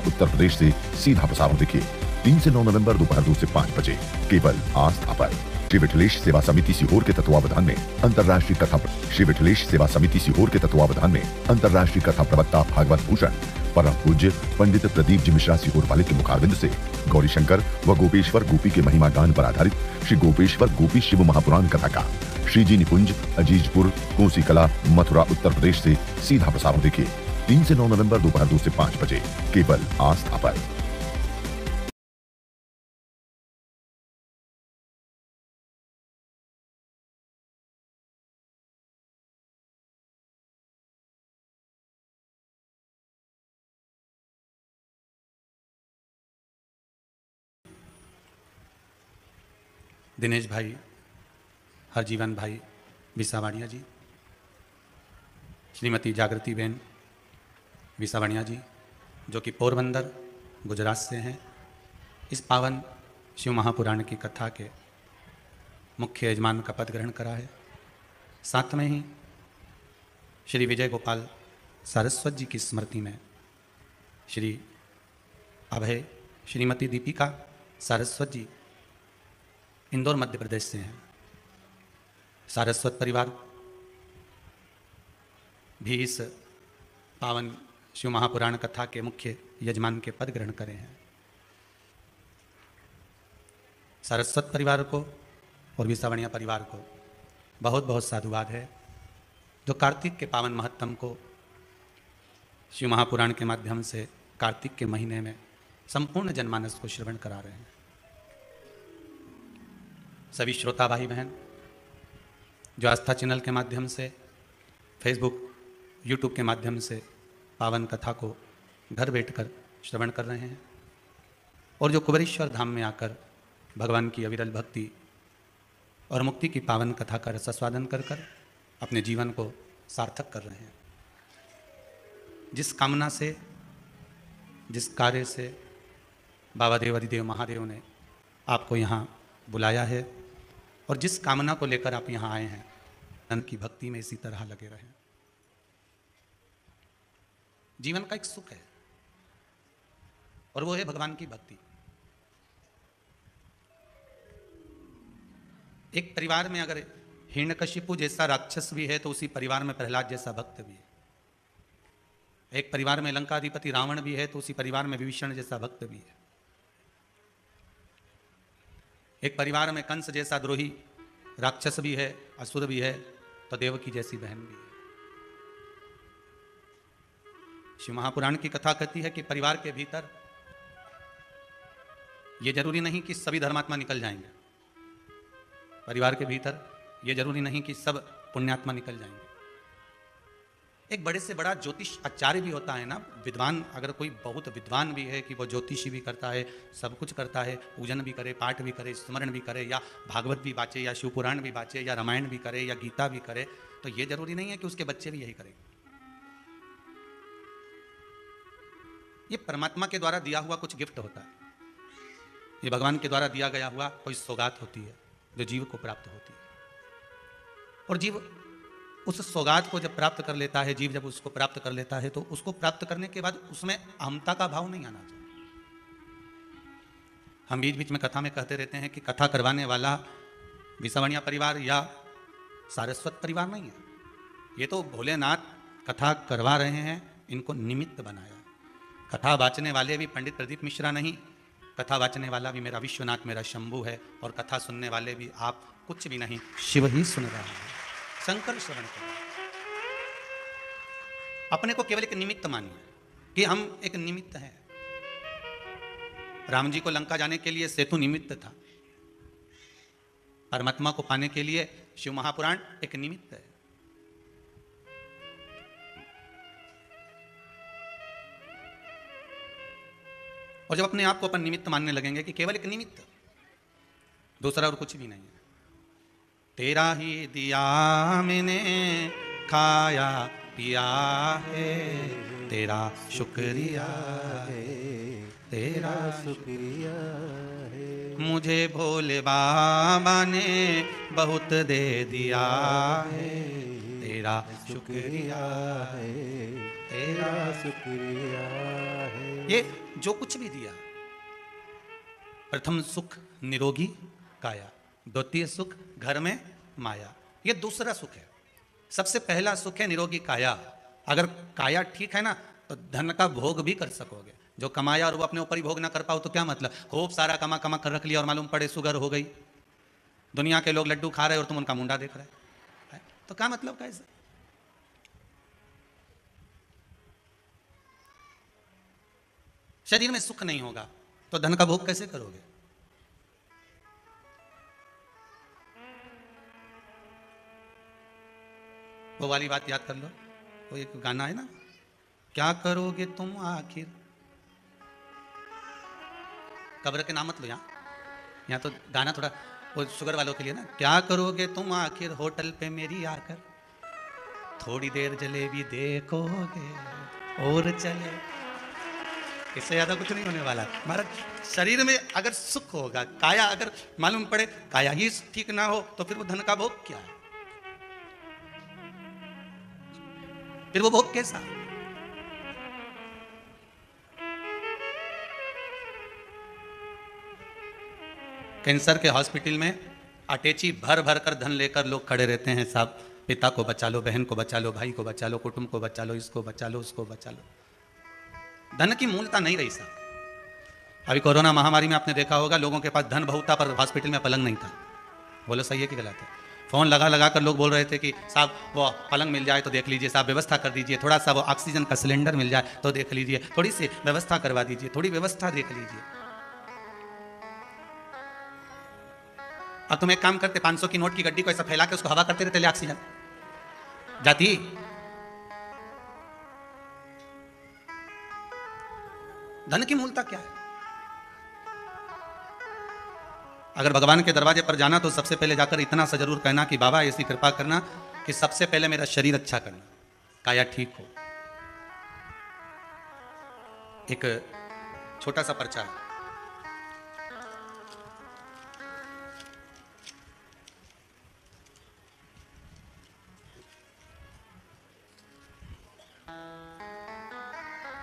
उत्तर प्रदेश से सीधा प्रसारण देखिए 3 से 9 नवंबर दोपहर 2 से 5 बजे केवल आस्था पर। श्री विठलेश सेवा समिति सीहोर के तत्वावधान में अंतर्राष्ट्रीय कथा श्री विठलेश सेवा समिति सीहोर के तत्वावधान में अंतर्राष्ट्रीय कथा प्रवक्ता भागवत भूषण परम पूज्य पंडित प्रदीप जी मिश्रा सीहोर वाले के मुखारबिंद से गौरी शंकर व गोपेश्वर गोपी के महिमा गान पर आधारित श्री गोपेश्वर गोपी शिव महापुराण कथा का श्री जी निकुंज अजीजपुर कोसी कला मथुरा उत्तर प्रदेश से सीधा प्रसारण देखिए 3 से 9 नवंबर दोपहर 2 से 5 बजे केवल आस्था पर। दिनेश भाई, हरजीवन भाई विसावाड़िया जी, श्रीमती जागृति बेन विसावाड़िया जी, जो कि पोरबंदर गुजरात से हैं, इस पावन शिव महापुराण की कथा के मुख्य यजमान का पद ग्रहण करा है। साथ में ही श्री विजय गोपाल सारस्वत जी की स्मृति में श्री अभय श्रीमती दीपिका सारस्वत जी इंदौर मध्य प्रदेश से हैं। सारस्वत परिवार भी इस पावन शिव महापुराण कथा के मुख्य यजमान के पद ग्रहण करे हैं। सारस्वत परिवार को और विसावणिया परिवार को बहुत बहुत साधुवाद है, जो कार्तिक के पावन महत्तम को शिव महापुराण के माध्यम से कार्तिक के महीने में संपूर्ण जनमानस को श्रवण करा रहे हैं। सभी श्रोता भाई बहन जो आस्था चैनल के माध्यम से, फेसबुक, यूट्यूब के माध्यम से पावन कथा को घर बैठकर श्रवण कर रहे हैं, और जो कुबेरेश्वर धाम में आकर भगवान की अविरल भक्ति और मुक्ति की पावन कथा का रसास्वादन कर कर अपने जीवन को सार्थक कर रहे हैं। जिस कामना से, जिस कार्य से बाबा देव अधिदेव महादेव ने आपको यहाँ बुलाया है और जिस कामना को लेकर आप यहाँ आए हैं, अनंत की भक्ति में इसी तरह लगे रहें। जीवन का एक सुख है और वो है भगवान की भक्ति। एक परिवार में अगर हिरण्यकशिपु जैसा राक्षस भी है तो उसी परिवार में प्रहलाद जैसा भक्त भी है। एक परिवार में लंकाधिपति रावण भी है तो उसी परिवार में विभीषण जैसा भक्त भी है। एक परिवार में कंस जैसा द्रोही राक्षस भी है, असुर भी है, तो देवकी जैसी बहन भी है। शिव महापुराण की कथा कहती है कि परिवार के भीतर यह जरूरी नहीं कि सभी धर्मात्मा निकल जाएंगे, परिवार के भीतर यह जरूरी नहीं कि सब पुण्यात्मा निकल जाएंगे। एक बड़े से बड़ा ज्योतिष आचार्य भी होता है ना, विद्वान, अगर कोई बहुत विद्वान भी है कि वो ज्योतिषी भी करता है, सब कुछ करता है, पूजन भी करे, पाठ भी करे, स्मरण भी करे, या भागवत भी बाँचे, या शिवपुराण भी बाँचे, या रामायण भी करे, या गीता भी करे, तो ये जरूरी नहीं है कि उसके बच्चे भी यही करें। ये परमात्मा के द्वारा दिया हुआ कुछ गिफ्ट होता है, ये भगवान के द्वारा दिया गया हुआ कोई सौगात होती है जो जीव को प्राप्त होती है। और जीव उस सौगात को जब प्राप्त कर लेता है, जीव जब उसको प्राप्त कर लेता है, तो उसको प्राप्त करने के बाद उसमें अहमता का भाव नहीं आना चाहिए। हम बीच बीच में कथा में कहते रहते हैं कि कथा करवाने वाला विसावणिया परिवार या सारस्वत परिवार नहीं है, ये तो भोलेनाथ कथा करवा रहे हैं, इनको निमित्त बनाया। कथा वाचने वाले भी पंडित प्रदीप मिश्रा नहीं, कथा वाचने वाला भी मेरा विश्वनाथ, मेरा शंभू है, और कथा सुनने वाले भी आप कुछ भी नहीं, शिव ही सुन रहा है, शंकर श्रवण कर। अपने को केवल एक निमित्त मानिए कि हम एक निमित्त हैं। राम जी को लंका जाने के लिए सेतु निमित्त था, परमात्मा को पाने के लिए शिव महापुराण एक निमित्त है। और जब अपने आप को अपन निमित्त मानने लगेंगे कि केवल एक निमित्त, दूसरा और कुछ भी नहीं है, तेरा ही दिया मैंने खाया पिया है, तेरा शुक्रिया है, तेरा शुक्रिया है, मुझे भोले बाबा ने बहुत दे दिया है, तेरा शुक्रिया है, तेरा शुक्रिया है। ये जो कुछ भी दिया, प्रथम सुख निरोगी काया, द्वितीय सुख घर में माया, ये दूसरा सुख है। सबसे पहला सुख है निरोगी काया। अगर काया ठीक है ना तो धन का भोग भी कर सकोगे। जो कमाया और वो अपने ऊपर ही भोग ना कर पाओ तो क्या मतलब, खूब सारा कमा कमा कर रख लिया और मालूम पड़े शुगर हो गई, दुनिया के लोग लड्डू खा रहे और तुम उनका मुंडा देख रहे है? तो क्या मतलब कैसे? शरीर में सुख नहीं होगा तो धन का भोग कैसे करोगे? वो वाली बात याद कर लो, वो एक गाना है ना, क्या करोगे तुम आखिर, कब्र के नाम मत लो यहाँ तो गाना थोड़ा वो शुगर वालों के लिए ना, क्या करोगे तुम आखिर होटल पे मेरी आकर, थोड़ी देर जलेबी देखोगे और चले। इससे ज्यादा कुछ नहीं होने वाला। हमारा शरीर में अगर सुख होगा, काया अगर मालूम पड़े काया ही ठीक ना हो तो फिर वो धन का भोग क्या है, फिर वो भोग कैसा? कैंसर के हॉस्पिटल में अटैची भर भर कर धन लेकर लोग खड़े रहते हैं, साहब पिता को बचा लो, बहन को बचा लो, भाई को बचा लो, कुटुंब को बचा लो, इसको बचा लो, उसको बचा लो। धन की मूलता नहीं रही साहब। अभी कोरोना महामारी में आपने देखा होगा लोगों के पास धन बहुत था पर हॉस्पिटल में पलंग नहीं था। बोलो सही है कि गलत है? फोन लगा लगा कर लोग बोल रहे थे कि साहब वो पलंग मिल जाए तो देख लीजिए, साहब व्यवस्था कर दीजिए, थोड़ा सा वो ऑक्सीजन का सिलेंडर मिल जाए तो देख लीजिए, थोड़ी सी व्यवस्था करवा दीजिए, थोड़ी व्यवस्था देख लीजिए। अब तुम एक काम करते, 500 की नोट की गड्डी को ऐसा फैला के उसको हवा करते रहते, ऑक्सीजन जाती। धन की मूलता क्या है? अगर भगवान के दरवाजे पर जाना तो सबसे पहले जाकर इतना सा जरूर कहना कि बाबा ऐसी कृपा करना कि सबसे पहले मेरा शरीर अच्छा करना, काया ठीक हो। एक छोटा सा पर्चा है,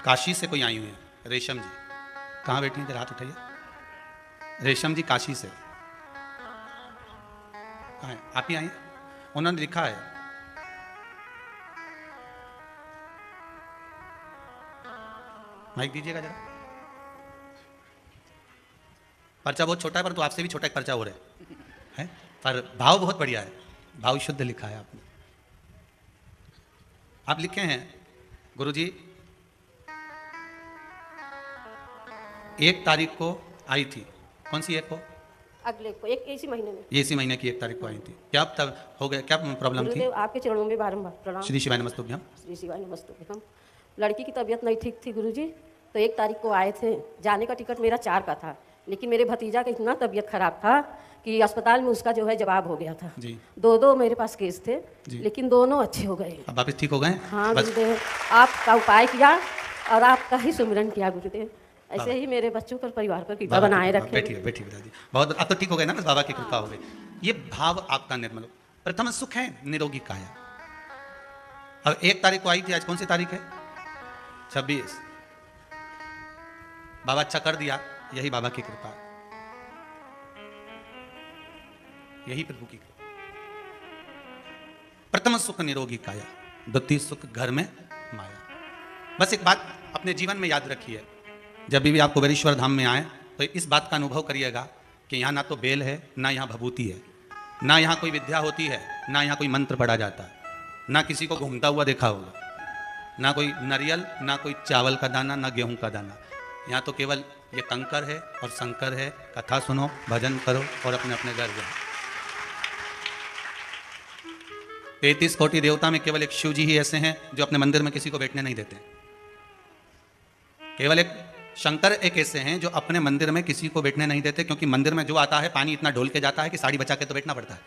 काशी से कोई आई हुई है, रेशम जी। कहाँ बैठी हैं? हाथ उठाइए। रेशम जी काशी से। कहाँ है? आप ही आई हैं? उन्होंने लिखा है, माइक दीजिएगा जरा। पर्चा बहुत छोटा है पर तो आपसे भी छोटा एक पर्चा हो रहा है, पर भाव बहुत बढ़िया है, भाव शुद्ध लिखा है आपने। आप लिखे हैं गुरुजी 1 तारीख को आई थी। कौन सी एक को? अगले को, एक इसी महीने में। ये इसी महीने की 1 तारीख को आई थी। क्या तब हो गया, क्या प्रॉब्लम थी? आपके चरणों में बारंबार प्रणाम। श्री शिवाय नमस्तुभ्यम। श्री शिवाय नमस्तुभ्यम। लड़की की तबीयत नहीं ठीक थी गुरुजी, तो 1 तारीख को आए थे। जाने का टिकट मेरा 4 का था, लेकिन मेरे भतीजा का इतना तबीयत खराब था कि अस्पताल में उसका जो है जवाब हो गया था जी। 2 मेरे पास केस थे, लेकिन दोनों अच्छे हो गए। अब वापस ठीक हो गए? हाँ गुरुदेव, आपका उपाय किया और आपका ही सुमिरन किया गुरुदेव। ऐसे ही मेरे बच्चों पर, परिवार पर कृपा बनाए रखें। बैठिए बैठिए पिताजी, बहुत अब तो ठीक हो गए ना, बस बाबा की कृपा हो गई। ये भाव आपका निर्मल हो। प्रथम सुख है निरोगी काया। अब 1 तारीख को आई थी, आज कौन सी तारीख है? 26। बाबा अच्छा कर दिया, यही बाबा की कृपा, यही प्रभु की कृपा। प्रथम सुख निरोगी काया, द्वितीय सुख घर में माया। बस एक बात अपने जीवन में याद रखिए, जब भी आप कुबेरेश्वर धाम में आए तो इस बात का अनुभव करिएगा कि यहाँ ना तो बेल है, ना यहाँ भभूति है, ना यहाँ कोई विद्या होती है, ना यहाँ कोई मंत्र पढ़ा जाता है, ना किसी को घूमता हुआ देखा होगा, ना कोई नारियल, ना कोई चावल का दाना, ना गेहूं का दाना। यहाँ तो केवल ये कंकर है और शंकर है। कथा सुनो, भजन करो और अपने अपने घर जाओ। 33 कोटि देवता में केवल एक शिव जी ही ऐसे हैं जो अपने मंदिर में किसी को बैठने नहीं देते। केवल एक शंकर एक ऐसे हैं जो अपने मंदिर में किसी को बैठने नहीं देते, क्योंकि मंदिर में जो आता है पानी इतना ढोल के जाता है कि साड़ी बचा के तो बैठना पड़ता है।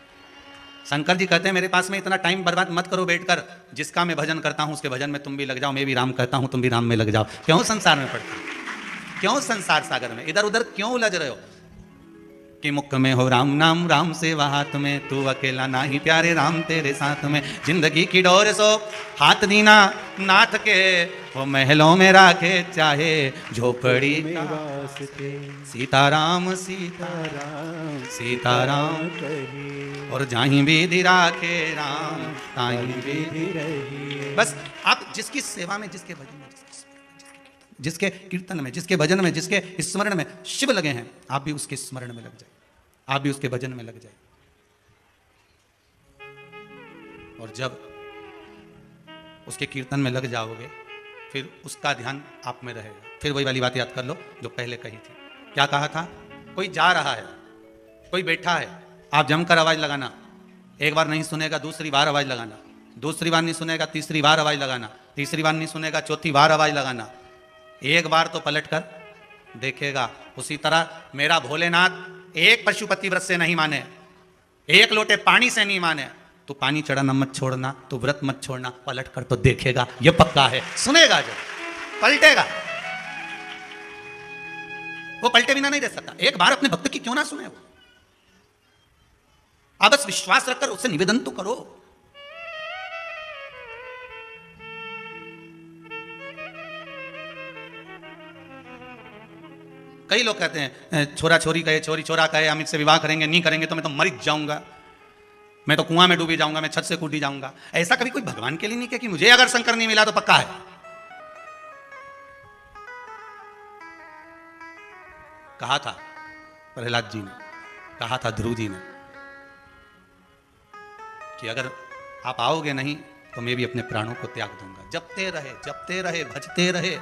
शंकर जी कहते हैं मेरे पास में इतना टाइम बर्बाद मत करो बैठकर, जिसका मैं भजन करता हूं उसके भजन में तुम भी लग जाओ, मैं भी राम कहता हूं तुम भी राम में लग जाओ। क्यों संसार में पड़ते हो? क्यों संसार सागर में इधर उधर क्यों उलझ रहे हो? कि मुख में हो राम नाम, राम सेवा हाथ में, तू अकेला नाही प्यारे राम तेरे साथ में। जिंदगी की डोर सो हाथ दीना नाथ के, वो महलों में राखे चाहे झोपड़ी में वास्ते। सीताराम सीताराम सीताराम और जाहीं विधि राखे राम, ताहीं विधि रही। बस आप जिसकी सेवा में, जिसके भजन में, जिसके कीर्तन में, जिसके भजन में, जिसके स्मरण में शिव लगे हैं, आप भी उसके स्मरण में लग जाए, आप भी उसके भजन में लग जाए। और जब उसके कीर्तन में लग जाओगे, फिर उसका ध्यान आप में रहेगा। फिर वही वाली बात याद कर लो जो पहले कही थी। क्या कहा था? कोई जा रहा है, कोई बैठा है, आप जमकर आवाज लगाना। एक बार नहीं सुनेगा, दूसरी बार आवाज लगाना, दूसरी बार नहीं सुनेगा, तीसरी बार आवाज लगाना, तीसरी बार नहीं सुनेगा, चौथी बार आवाज लगाना। एक बार तो पलट कर देखेगा। उसी तरह मेरा भोलेनाथ एक पशुपति व्रत से नहीं माने, एक लोटे पानी से नहीं माने। तो पानी चढ़ाना मत छोड़ना, तो व्रत मत छोड़ना, पलट कर तो देखेगा, ये पक्का है। सुनेगा, जो पलटेगा, वो पलटे बिना नहीं रह सकता। एक बार अपने भक्त की क्यों ना सुने वो? आप बस विश्वास रखकर उससे निवेदन तो करो। कई लोग कहते हैं छोरा छोरी कहे, छोरी छोरा कहे, हम इससे विवाह करेंगे, नहीं करेंगे तो मैं तो मर जाऊंगा, मैं तो कुआं में डूबी जाऊंगा, मैं छत से कूदी जाऊंगा। ऐसा कभी कोई भगवान के लिए नहीं किया कि मुझे अगर शंकर नहीं मिला तो पक्का है। कहा था प्रहलाद जी ने, कहा था ध्रुव जी ने कि अगर आप आओगे नहीं तो मैं भी अपने प्राणों को त्याग दूंगा। जपते रहे, भजते रहे,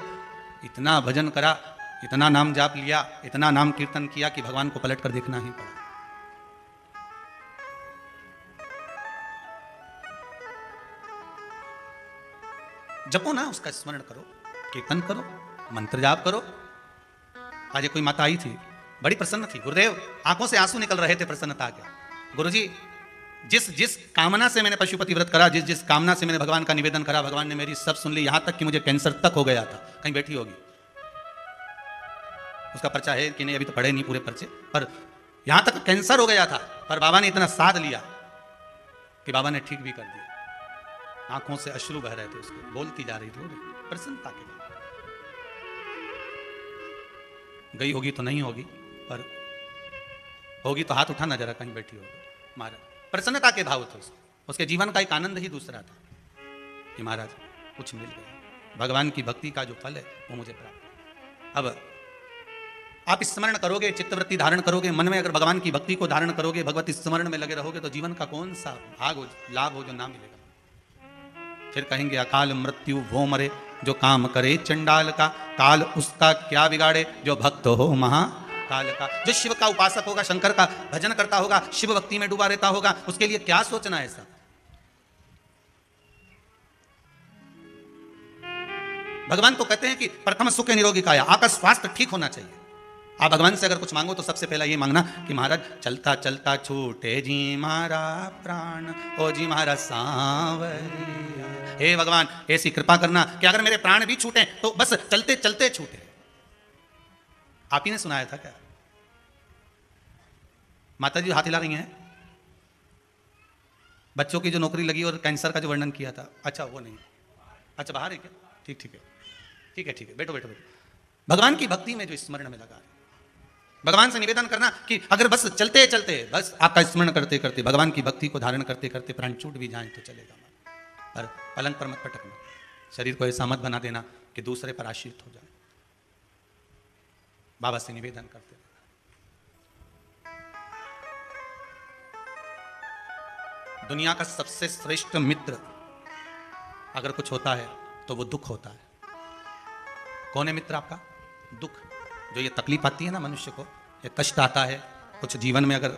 इतना भजन करा, इतना नाम जाप लिया, इतना नाम कीर्तन किया कि भगवान को पलट कर देखना ही पड़ा। जपो ना, उसका स्मरण करो, कीर्तन करो, मंत्र जाप करो। आज कोई माता आई थी, बड़ी प्रसन्न थी। गुरुदेव, आंखों से आंसू निकल रहे थे प्रसन्नता के। गुरुजी, जिस कामना से मैंने पशुपति व्रत करा, जिस कामना से मैंने भगवान का निवेदन करा, भगवान ने मेरी सब सुन ली। यहां तक कि मुझे कैंसर तक हो गया था। कहीं बैठी होगी, उसका पर्चा है कि नहीं अभी तो पढ़े नहीं पूरे पर्चे, पर यहां तक कैंसर हो गया था, पर बाबा ने इतना साथ लिया कि बाबा ने ठीक भी कर दिया। आंखों से अश्रु बह रहे थे, उसको बोलती जा रही थी प्रसन्नता के बाद। गई होगी तो नहीं होगी, पर होगी तो हाथ उठाना जरा, कहीं बैठी होगी। महाराज प्रसन्नता के भाव थे उसके जीवन का एक आनंद ही दूसरा था कि महाराज कुछ मिल गया, भगवान की भक्ति का जो फल है वो मुझे प्राप्त। अब आप स्मरण करोगे, चित्तवृत्ति धारण करोगे, मन में अगर भगवान की भक्ति को धारण करोगे, भगवत स्मरण में लगे रहोगे, तो जीवन का कौन सा भाग हो, लाभ हो जो ना मिलेगा। फिर कहेंगे अकाल मृत्यु वो मरे जो काम करे चंडाल का, काल उसका क्या बिगाड़े जो भक्त हो महाकाल का। जो शिव का उपासक होगा, शंकर का भजन करता होगा, शिव भक्ति में डूबा रहता होगा, उसके लिए क्या सोचना है ऐसा। भगवान तो कहते हैं कि प्रथम सुख निरोगी काया, आपका स्वास्थ्य ठीक होना चाहिए। आप भगवान से अगर कुछ मांगो तो सबसे पहला ये मांगना कि महाराज चलता चलता छूटे जी मारा प्राण, ओ जी मारा सांवरिया। हे भगवान, ऐसी कृपा करना कि अगर मेरे प्राण भी छूटे तो बस चलते चलते छूटे। आप ही ने सुनाया था क्या? माता जी हाथ हिला रही हैं। बच्चों की जो नौकरी लगी और कैंसर का जो वर्णन किया था, अच्छा वो नहीं, अच्छा बाहर है क्या? ठीक ठीक है, ठीक है, ठीक है, बैठो बैठो बैठो। भगवान की भक्ति में जो स्मरण में लगा है, भगवान से निवेदन करना कि अगर बस चलते चलते, बस आपका स्मरण करते करते, भगवान की भक्ति को धारण करते करते प्राण छूट भी जाए तो चलेगा, पर पलंग पर मत पटकना। शरीर को ऐसा मत बना देना कि दूसरे पर आश्रित हो जाए। बाबा से निवेदन करते रहना। दुनिया का सबसे श्रेष्ठ मित्र अगर कुछ होता है तो वो दुख होता है। कौन है मित्र आपका? दुख। जो ये तकलीफ आती है ना मनुष्य को, ये कष्ट आता है, कुछ जीवन में अगर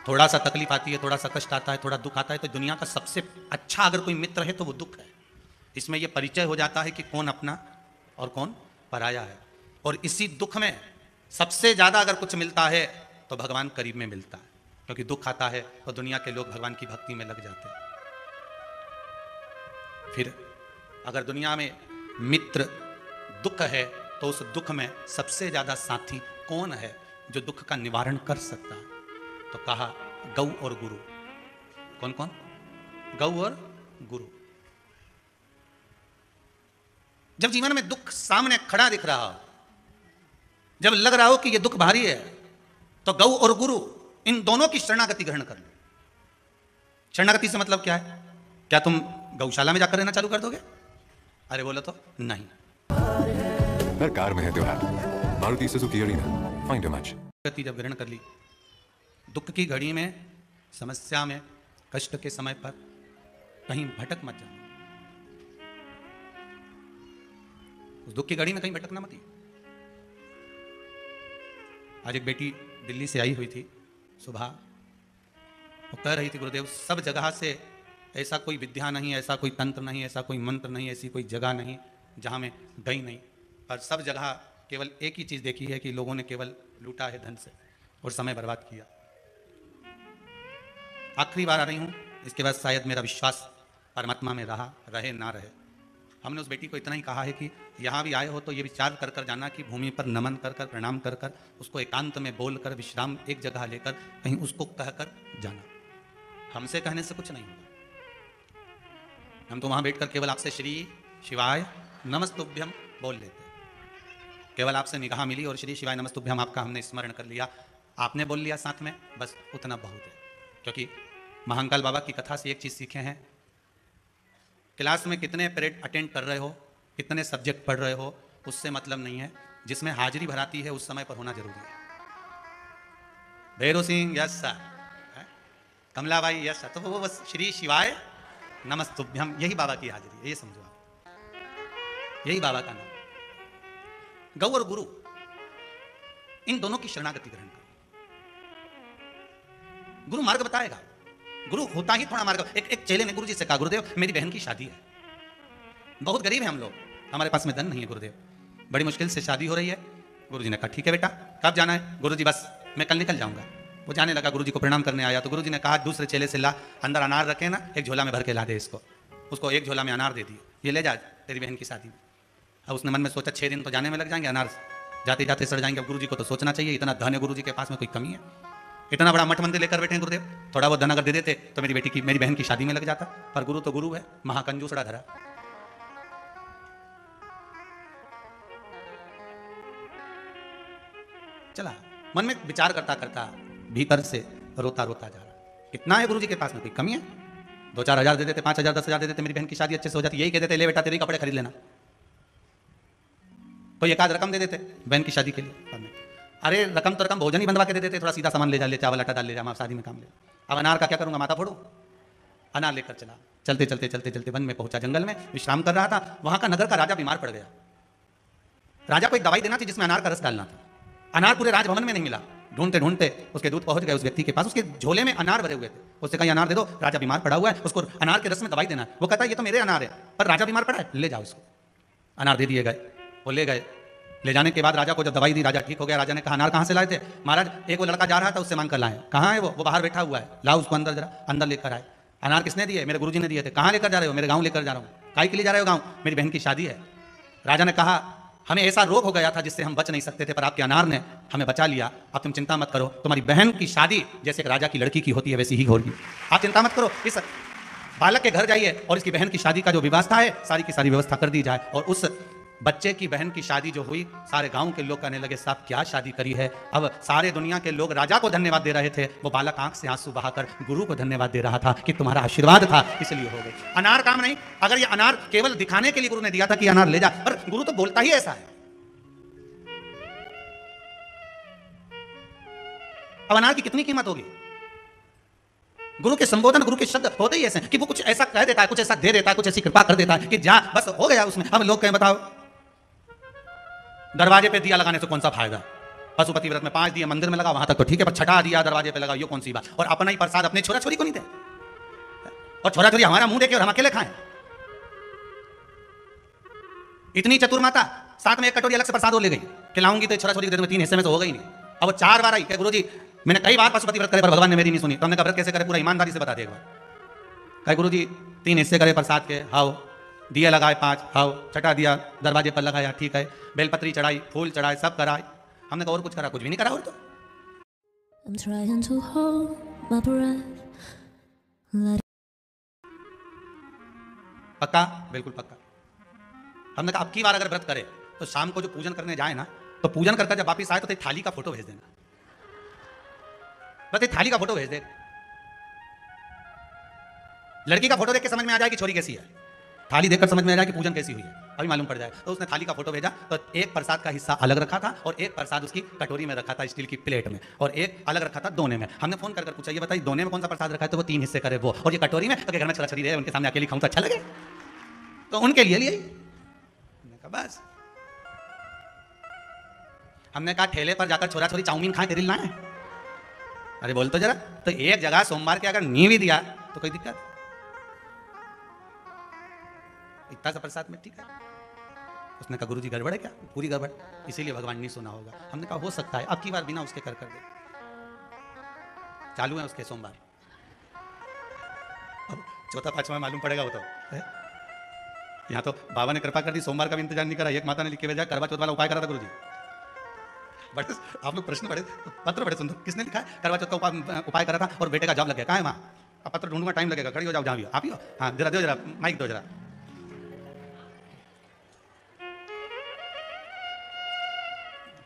थोड़ा सा तकलीफ आती है, थोड़ा सा कष्ट आता है, थोड़ा दुख आता है, तो दुनिया का सबसे अच्छा अगर कोई मित्र है तो वो दुख है। इसमें ये परिचय हो जाता है कि कौन अपना और कौन पराया है। और इसी दुख में सबसे ज्यादा अगर कुछ मिलता है तो भगवान करीब में मिलता है, क्योंकि दुख आता है तो दुनिया के लोग भगवान की भक्ति में लग जाते हैं। फिर अगर दुनिया में मित्र दुख है तो उस दुख में सबसे ज्यादा साथी कौन है? जो दुख का निवारण कर सकता है? तो कहा गौ और गुरु। कौन कौन? गौ और गुरु। जब जीवन में दुख सामने खड़ा दिख रहा हो, जब लग रहा हो कि यह दुख भारी है, तो गौ और गुरु इन दोनों की शरणागति ग्रहण कर लो। शरणागति से मतलब क्या है? क्या तुम गौशाला में जाकर रहना चालू कर दोगे? अरे बोलो तो नहीं। कार में है त्योहार, Maruti Suzuki Arena, find a match. गति जब ग्रहण कर ली, दुख की घड़ी में, समस्या में, कष्ट के समय पर कहीं भटक मत जाना। उस दुख की घड़ी में कहीं भटकना मत। आज एक बेटी दिल्ली से आई हुई थी सुबह, वो कह रही थी गुरुदेव सब जगह से ऐसा कोई विद्या नहीं, ऐसा कोई तंत्र नहीं, ऐसा कोई मंत्र नहीं, ऐसी कोई जगह नहीं जहां मैं गई नहीं, और सब जगह केवल एक ही चीज़ देखी है कि लोगों ने केवल लूटा है धन से और समय बर्बाद किया। आखिरी बार आ रही हूँ, इसके बाद शायद मेरा विश्वास परमात्मा में रहे ना रहे। हमने उस बेटी को इतना ही कहा है कि यहाँ भी आए हो तो ये विचार कर कर जाना कि भूमि पर नमन कर कर, प्रणाम कर कर, उसको एकांत में बोल कर, विश्राम एक जगह लेकर कहीं उसको कहकर जाना। हमसे कहने से कुछ नहीं होगा। हम तो वहाँ बैठकर केवल आपसे श्री शिवाय नमस्तुभ्यम बोल लेते, केवल आपसे निगाह मिली और श्री शिवाय नमस्तुभ्यम आपका हमने स्मरण कर लिया, आपने बोल लिया साथ में, बस उतना बहुत है। क्योंकि महाकाल बाबा की कथा से एक चीज़ सीखे हैं, क्लास में कितने पीरियड अटेंड कर रहे हो, कितने सब्जेक्ट पढ़ रहे हो, उससे मतलब नहीं है, जिसमें हाजिरी भराती है उस समय पर होना जरूरी है। Bhairav Singh yes sir, Kamlabai yes sir, तो वो बस श्री शिवाय नमस्तुभ्यम, यही बाबा की हाजिरी है, ये समझो आप, यही बाबा का नाम। गौ और गुरु इन दोनों की शरणागति ग्रहण करो। गुरु मार्ग बताएगा, गुरु होता ही थोड़ा मार्ग। एक चेले ने गुरु जी से कहा गुरुदेव मेरी बहन की शादी है, बहुत गरीब है हम लोग, हमारे पास में धन नहीं है गुरुदेव, बड़ी मुश्किल से शादी हो रही है। गुरु जी ने कहा ठीक है बेटा, कब जाना है? गुरु जी बस मैं कल निकल जाऊंगा। वो जाने लगा, गुरु जी को प्रणाम करने आया तो गुरु जी ने कहा दूसरे चेले से ला, अंदर अनार रखे ना, एक झोला में भर के ला दे इसको। उसको एक झोला में अनार दे दिए, ये ले जा तेरी बहन की शादी में। अब उसने मन में सोचा 6 दिन तो जाने में लग जाएंगे, अनार जाते जाते सड़ जाएंगे। अब गुरु जी को तो सोचना चाहिए, इतना धन है गुरु जी के पास में, कोई कमी है? इतना बड़ा मठ मंदिर लेकर बैठे हैं गुरुदेव, थोड़ा बहुत धन अगर दे देते तो मेरी बहन की शादी में लग जाता। पर गुरु तो गुरु है, महाकंजूसड़ा धरा। चला मन में विचार करता करता भीतर से रोता रोता जा रहा, कितना है गुरु जी के पास में, कोई कमी है? 2-4 हज़ार दे देते, 5 हज़ार 10 हज़ार दे देते, मेरी बहन की शादी अच्छे से हो जाती। यही कह देते ले बेटा तेरे कपड़े खरीद लेना, कोई एक आध रकम दे देते बहन की शादी के लिए। अरे रकम तो रकम, भोजन ही बंधवा के दे देते, थोड़ा सीधा सामान ले जा, ले चावल आटा डाल ले जा, मैं शादी में काम ले। अब अनार का क्या करूंगा, माथा फोड़ू? अनार लेकर चला, चलते चलते चलते चलते वन में पहुंचा, जंगल में विश्राम कर रहा था। वहां का नगर का राजा बीमार पड़ गया। राजा को एक दवाई देना थी जिसमें अनार का रस डालना था। अनार पूरे राजभवन में नहीं मिला, ढूंढते ढूंढते उसके दूत पहुंच गए उस व्यक्ति के पास, उसके झोले में अनार भरे हुए थे। उससे कहा अनार दे दो, राजा बीमार पड़ा हुआ है, उसको अनार के रस में दवाई देना है। वो कहता है ये तो मेरे अनार है, पर राजा बीमार पड़ा है, ले जाओ इसको। अनार दे दिए गए, वो ले गए। ले जाने के बाद राजा को जब दवाई दी, राजा ठीक हो गया। राजा ने कहा अनार कहाँ से लाए थे? महाराज एक वो लड़का जा रहा था, उससे मांग कर लाए। कहाँ है वो बाहर बैठा हुआ है, लाओ उसको अंदर, जरा अंदर लेकर आए। अनार किसने दिए? मेरे गुरुजी ने दिए थे। कहाँ लेकर जा रहे हो? मेरे गाँव लेकर जा रहा हूँ। काहे के लिए जा रहे हो गाँव? मेरी बहन की शादी है। राजा ने कहा हमें ऐसा रोग हो गया था जिससे हम बच नहीं सकते थे, पर आपके अनार ने हमें बचा लिया। अब तुम चिंता मत करो, तुम्हारी बहन की शादी जैसे एक राजा की लड़की की होती है वैसी ही होगी। आप चिंता मत करो, इस बालक के घर जाइए और इसकी बहन की शादी का जो व्यवस्था है सारी की सारी व्यवस्था कर दी जाए। और उस बच्चे की बहन की शादी जो हुई, सारे गांव के लोग कहने लगे साहब क्या शादी करी है। अब सारे दुनिया के लोग राजा को धन्यवाद दे रहे थे, वो बालक आंख से आंसू बहाकर गुरु को धन्यवाद दे रहा था कि तुम्हारा आशीर्वाद था इसलिए हो गई। अनार काम नहीं। अगर ये अनार केवल दिखाने के लिए गुरु ने दिया था कि अनार ले जा, पर गुरु तो बोलता ही ऐसा है। अब अनार की कितनी कीमत होगी? गुरु के संबोधन, गुरु के शब्द होते ही ऐसे कि वो कुछ ऐसा कह देता है, कुछ ऐसा दे देता है, कुछ ऐसी कृपा कर देता है कि जा बस हो गया उसमें। अब लोग कहें बताओ दरवाजे पे दिया लगाने से कौन सा फायदा? पशुपति व्रत में 5 दिए मंदिर में लगा, वहां तक तो ठीक है, पर छठा दिया दरवाजे पे लगा, ये कौन सी बात? और अपना ही प्रसाद अपने छोरा छोरी को नहीं दे, और छोरा छोरी हमारा मुंह देखे और हम अकेले खाएं। इतनी चतुर माता, साथ में एक कटोरी अलग से प्रसाद और ले गई, खिलाऊंगी तो छोरा छोरी के 3 हिस्से में तो होगा ही नहीं। अब वो 4 बार आई कि गुरु जी मैंने कई बार पशुपति व्रत करे पर भगवान ने मेरी नहीं सुनी। तो हमने कहा व्रत कैसे करे, पूरा ईमानदारी से बता दे एक बार। कहे गुरु जी 3 हिस्से करे प्रसाद के, हाओ दिया लगाए 5, हाओ छठा दिया दरवाजे पर लगाया, ठीक है, बेलपत्री चढ़ाई, फूल चढ़ाए, सब कराए। हमने कहा और कुछ करा? कुछ भी नहीं करा। और तो I'm trying to hold my breath. पक्का? बिल्कुल पक्का। हमने कहा अब की बार अगर व्रत करे तो शाम को जो पूजन करने जाए ना, तो पूजन करके जब वापिस आए तो तेरी थाली का फोटो भेज देना, बस तेरी थाली का फोटो भेज दे। लड़की का फोटो देख के समझ में आ जाए कि छोरी कैसी है, थाली देखकर समझ में आ जाए कि पूजन कैसी हुई है, अभी मालूम पड़ जाए। तो उसने थाली का फोटो भेजा, तो एक प्रसाद का हिस्सा अलग रखा था और एक प्रसाद उसकी कटोरी में रखा था, स्टील की प्लेट में, और एक अलग रखा था दोने में। हमने फोन कर पूछा, ये बताइए दोने में कौन सा प्रसाद रखा है? तो वो 3 हिस्से करे वो, और ये कटोरी में तो घर में छोरा-छोरी रहे, उनके सामने अकेली खाऊं तो अच्छा लगे, तो उनके लिए बस। हमने कहा ठेले पर जाकर छोरा-छोरी चाउमीन खाए, तेरे लिए ना है? अरे बोल तो जरा। तो एक जगह सोमवार के अगर नी भी दिया तो कोई दिक्कत? इतना सा प्रसाद में ठीक है। उसने कहा गुरुजी गड़बड़ है क्या? पूरी गड़बड़, इसीलिए भगवान नहीं सुना होगा। हमने कहा हो सकता है, अब की बार बिना उसके कर दे। चालू है उसके सोमवार, अब चौथा पांचवा मालूम पड़ेगा वो तो है? यहाँ तो बाबा ने कृपा कर दी, सोमवार का भी इंतजार नहीं करा। एक माता ने लिख के भेजा, करवा चौथ वाला उपाय करा था गुरुजी। बट आप लोग प्रश्न पढ़े, पत्र पढ़े सुंदर, किसने लिखा है? करवा चौथ का उपाय करा था और बेटे का जॉब लग गया। कहाँ है वहाँ? अब पत्र ढूंढूंगा, टाइम लगेगा, खड़ी हो जाओ, जहाँ भी हो आप ही हो। हाँ जरा दो, जरा माइक दो जरा।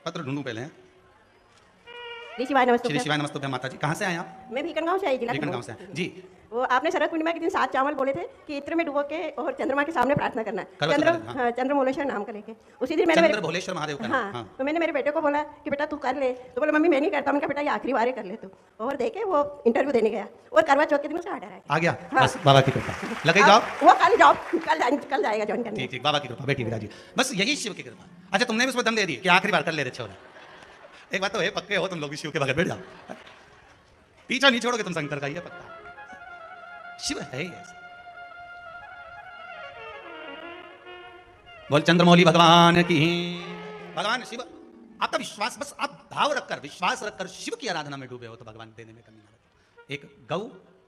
पत्र ढूंढूं पहले हैं। श्री शिवाय नमस्ते। श्री शिवाय नमस्ते माता जी। कहाँ से आए आप? मैं भीकनगांव से आई, जिला भीकनगांव से जी। वो आपने शरद पूर्णिमा के दिन 7 चावल बोले थे कि इत्र में डुबो के और चंद्रमा के सामने प्रार्थना करना है, चंद्रमौलेश्वर नाम का लेके। उसी दिन मैंने भोलेश्वर महादेव का हाँ, तो मैंने मेरे बेटे को बोला कि बेटा तू कर ले, तो बोला मम्मी मैं नहीं करता। उनका बेटा ये आखिरी बार कर ले तू, और देखे वो इंटरव्यू देने गया और करवा चौथ के दिन उसका ऑर्डर आ गया। बस बाबा की कृपा, लगे जॉब, वो कल जॉब कल जाएगा ज्वाइन करने। ठीक ठीक, बाबा की कृपा, बैठी जी, बस यही शिव की कृपा। अच्छा तुमने भी उसमें दम दे दी कि आखिरी बार कर ले रहे छोरा। एक बात तो है, पक्के हो तुम लोग भी शिव के बगैर बैठ जाओ, पीछा नहीं छोड़ोगे तुम शंकर का, ये पक्का। शिव है ही ऐसा। बोल चंद्रमौली भगवान की। भगवान शिव, आपका विश्वास, बस आप भाव रखकर, विश्वास रखकर शिव की आराधना में डूबे हो तो भगवान देने में कमी नहीं होती। एक गौ,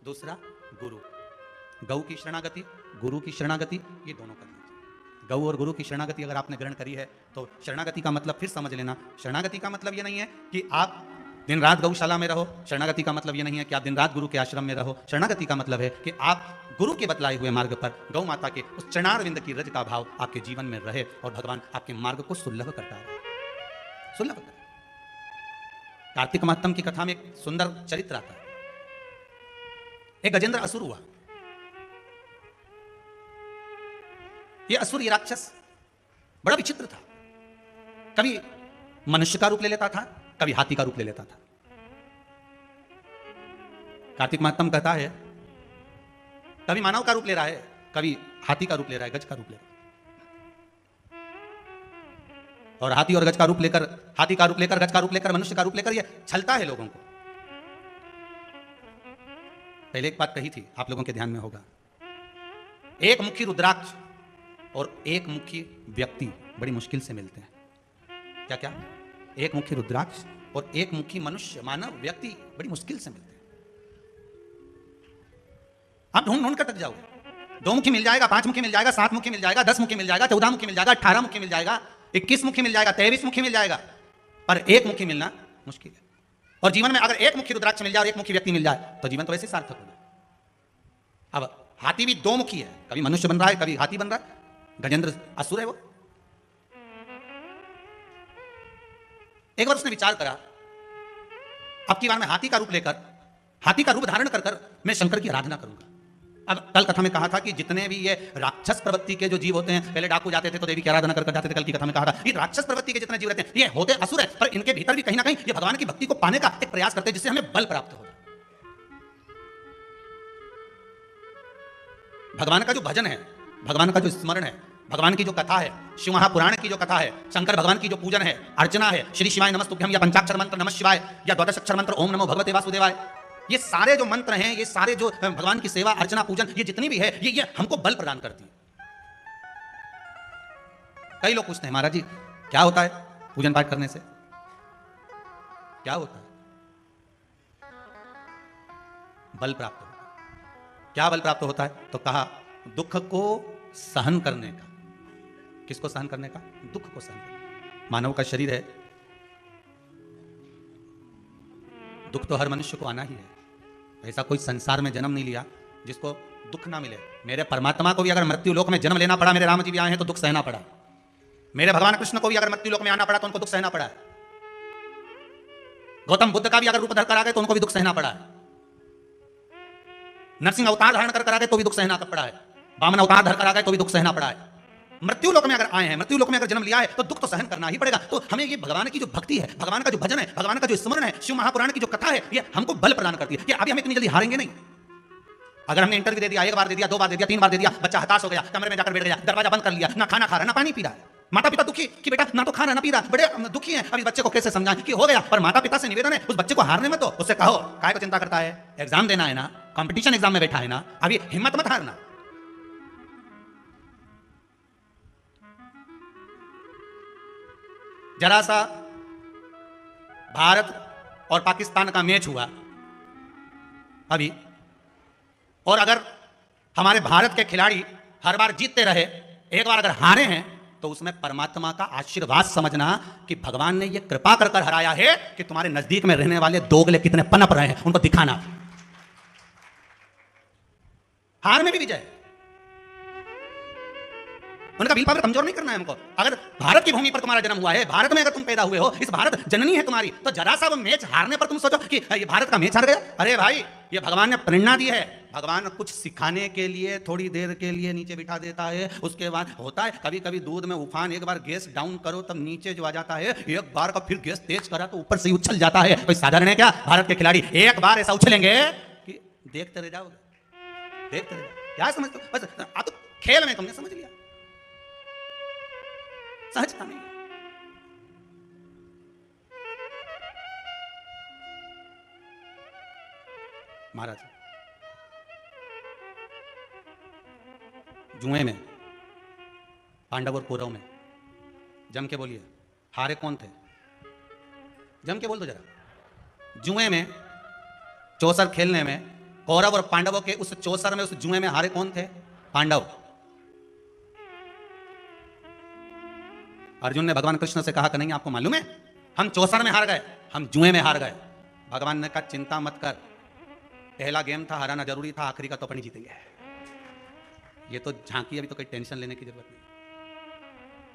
दूसरा गुरु। गौ की शरणागति, गुरु की शरणागति, ये दोनों करनी चाहिए। गौ और गुरु की शरणागति अगर आपने ग्रहण करी है तो शरणागति का मतलब फिर समझ लेना, शरणागति का मतलब ये नहीं है कि आप दिन रात गौशाला में रहो। शरणागति का मतलब ये नहीं है कि आप दिन रात गुरु के आश्रम में रहो। शरणागति का मतलब है कि आप गुरु के बतलाए हुए मार्ग पर गौ माता के उस चरणारविंद की रज का भाव आपके जीवन में रहे और भगवान आपके मार्ग को सुलभ करता है, सुलभ करता है। कार्तिक महात्म की कथा में एक सुंदर चरित्र आता है। एक गजेंद्र असुर हुआ। ये असुर, ये राक्षस बड़ा विचित्र था। कभी मनुष्य का रूप ले लेता था, कभी हाथी का रूप ले लेता था। कार्तिक महात्म कहता है कभी मानव का रूप ले रहा है, कभी हाथी का रूप ले रहा है, गज का रूप ले रहा है। और हाथी और गज का रूप लेकर, हाथी का रूप लेकर, गज का रूप लेकर, मनुष्य का रूप लेकर ये छलता है लोगों को। पहले एक बात कही थी, आप लोगों के ध्यान में होगा। एक मुखी रुद्राक्ष और एक मुखी व्यक्ति बड़ी मुश्किल से मिलते हैं। क्या क्या? एक मुखी रुद्राक्ष और एक मुखी मनुष्य, मानव, व्यक्ति बड़ी मुश्किल से मिलते हैं। आप ढूंढ ढूंढ कर थक जाओगे। 2 मुखी मिल जाएगा, 5 मुखी मिल जाएगा, 7 मुखी मिल जाएगा, 10 मुखी मिल जाएगा, 14 मुखी मिल जाएगा, 18 मुखी मिल जाएगा, 21 मुखी मिल जाएगा, 23 मुखी मिल जाएगा, पर एक मुखी मिलना मुश्किल है। और जीवन में अगर एक मुखी रुद्राक्ष मिल जाए और एक मुखी व्यक्ति मिल जाए तो जीवन तो वैसे सार्थक हो जाए। अब हाथी भी 2 मुखी है, कभी मनुष्य बन रहा है, कभी हाथी बन रहा है। गजेंद्र असुर है वो। एक बार उसने विचार करा, अब की बार मैं हाथी का रूप लेकर, हाथी का रूप धारण कर कर मैं शंकर की आराधना करूंगा। अब कल कथा में कहा था कि जितने भी ये राक्षस प्रवृत्ति के जो जीव होते हैं, पहले डाकू जाते थे तो देवी की आराधना कर जाते थे। कल की कथा में कहा था ये राक्षस प्रवृत्ति के जितने जीव रहते हैं ये होते असुर है, पर इनके भीतर भी कहीं ना कहीं ये भगवान की भक्ति को पाने का एक प्रयास करते हैं जिससे हमें बल प्राप्त हो। भगवान का जो भजन है, भगवान का जो स्मरण है, भगवान की जो कथा है, शिव महापुराण की जो कथा है, शंकर भगवान की जो पूजन है, अर्चना है, श्री शिवाय नमस्तुभ्यम या पंचाक्षर मंत्र नमः शिवाय या द्वादश अक्षर मंत्र ओम नमो भगवते वासुदेवाय, ये सारे जो मंत्र हैं, ये सारे जो भगवान की सेवा, अर्चना, पूजन, ये जितनी भी है ये हमको बल प्रदान करती है। कई लोग पूछते हैं महाराज जी क्या होता है पूजन पाठ करने से, क्या होता है? बल प्राप्त होता है। क्या बल प्राप्त होता है? तो कहा दुख को सहन करने का। किसको सहन करने का? दुख को सहन करने का। मानव का शरीर है, दुख तो हर मनुष्य को आना ही है। ऐसा कोई संसार में जन्म नहीं लिया जिसको दुख ना मिले। मेरे परमात्मा को भी अगर मृत्यु लोक में जन्म लेना पड़ा, मेरे राम जी भी आए हैं तो दुख सहना पड़ा। मेरे भगवान कृष्ण को भी अगर मृत्यु लोक में आना पड़ा तो उनको दुख सहना पड़ा है। गौतम बुद्ध का भी अगर रूप धर कर आ गए तो उनको भी दुख सहना पड़ा है। नरसिंह अवतार धारण कर आ गए तो भी दुख सहना पड़ा है। वामन अवतार धर कर आ गए तो भी दुख सहना पड़ा है। मृत्यु लोक में अगर आए हैं, मृत्यु लोक में अगर जन्म लिया है तो दुख तो सहन करना ही पड़ेगा। तो हमें ये भगवान की जो भक्ति है, भगवान का जो भजन है, भगवान का जो स्मरण है, शिव महापुराण की जो कथा है, ये हमको बल प्रदान करती है कि अभी हम इतनी जल्दी हारेंगे नहीं। अगर हमने इंटरव्यू दे दिया, एक बार दे दिया, 2 बार दे दिया, 3 बार दे दिया, बच्चा हताश हो गया, कमरे में जाकर बैठ गया, दरवाजा बंद कर लिया, ना खाना खा रहा, ना पानी पी रहा है, माता पिता दुखी कि बेटा ना तो खा रहा ना पी रहा, बड़े दुखी हैं। अभी बच्चे को कैसे समझाएं कि हो गया, पर माता पिता से निवेदन है उस बच्चे को हारने मत दो। उससे कहो काय को चिंता करता है, एग्जाम देना है ना, कंपटीशन एग्जाम में बैठा है ना, अभी हिम्मत मत हारना। जरा सा भारत और पाकिस्तान का मैच हुआ अभी, और अगर हमारे भारत के खिलाड़ी हर बार जीतते रहे, एक बार अगर हारे हैं तो उसमें परमात्मा का आशीर्वाद समझना कि भगवान ने यह कृपा कर कर हराया है कि तुम्हारे नजदीक में रहने वाले दोगले कितने पनप रहे हैं, उनको दिखाना। हार में भी विजय, उनका विल पावर कमजोर नहीं करना है हमको। अगर भारत की भूमि पर तुम्हारा जन्म हुआ है, भारत में अगर तुम पैदा हुए हो, इस भारत जननी है तुम्हारी, तो जरा सा वो मैच हारने पर तुम सोचो कि ये भारत का मैच हार गया। अरे भाई, ये भगवान ने प्रेरणा दी है। भगवान कुछ सिखाने के लिए थोड़ी देर के लिए नीचे बिठा देता है, उसके बाद होता है कभी कभी दूध में उफान, एक बार गैस डाउन करो तब नीचे जो आ जाता है, एक बार का फिर गैस तेज करा तो ऊपर से ही उछल जाता है। कोई साधारण है क्या? भारत के खिलाड़ी एक बार ऐसा उछलेंगे कि देखते रह जाओगे, देखते रह जाओ। क्या समझते हो? बस आप तो खेल में तुमने समझ लिया, सहजता नहीं। महाराज जुए में पांडव और कौरव में जम के बोलिए, हारे कौन थे? जम के बोल दो जरा। जुए में, चौसर खेलने में, कौरव और पांडवों के उस चौसर में, उस जुए में हारे कौन थे? पांडव। अर्जुन ने भगवान कृष्ण से कहा कि नहीं आपको मालूम है हम चौसर में हार गए, हम जुए में हार गए। भगवान ने कहा चिंता मत कर, पहला गेम था, हराना जरूरी था, आखिरी का तो अपन जीतेंगे। ये तो झांकी, अभी तो कोई टेंशन लेने की जरूरत नहीं।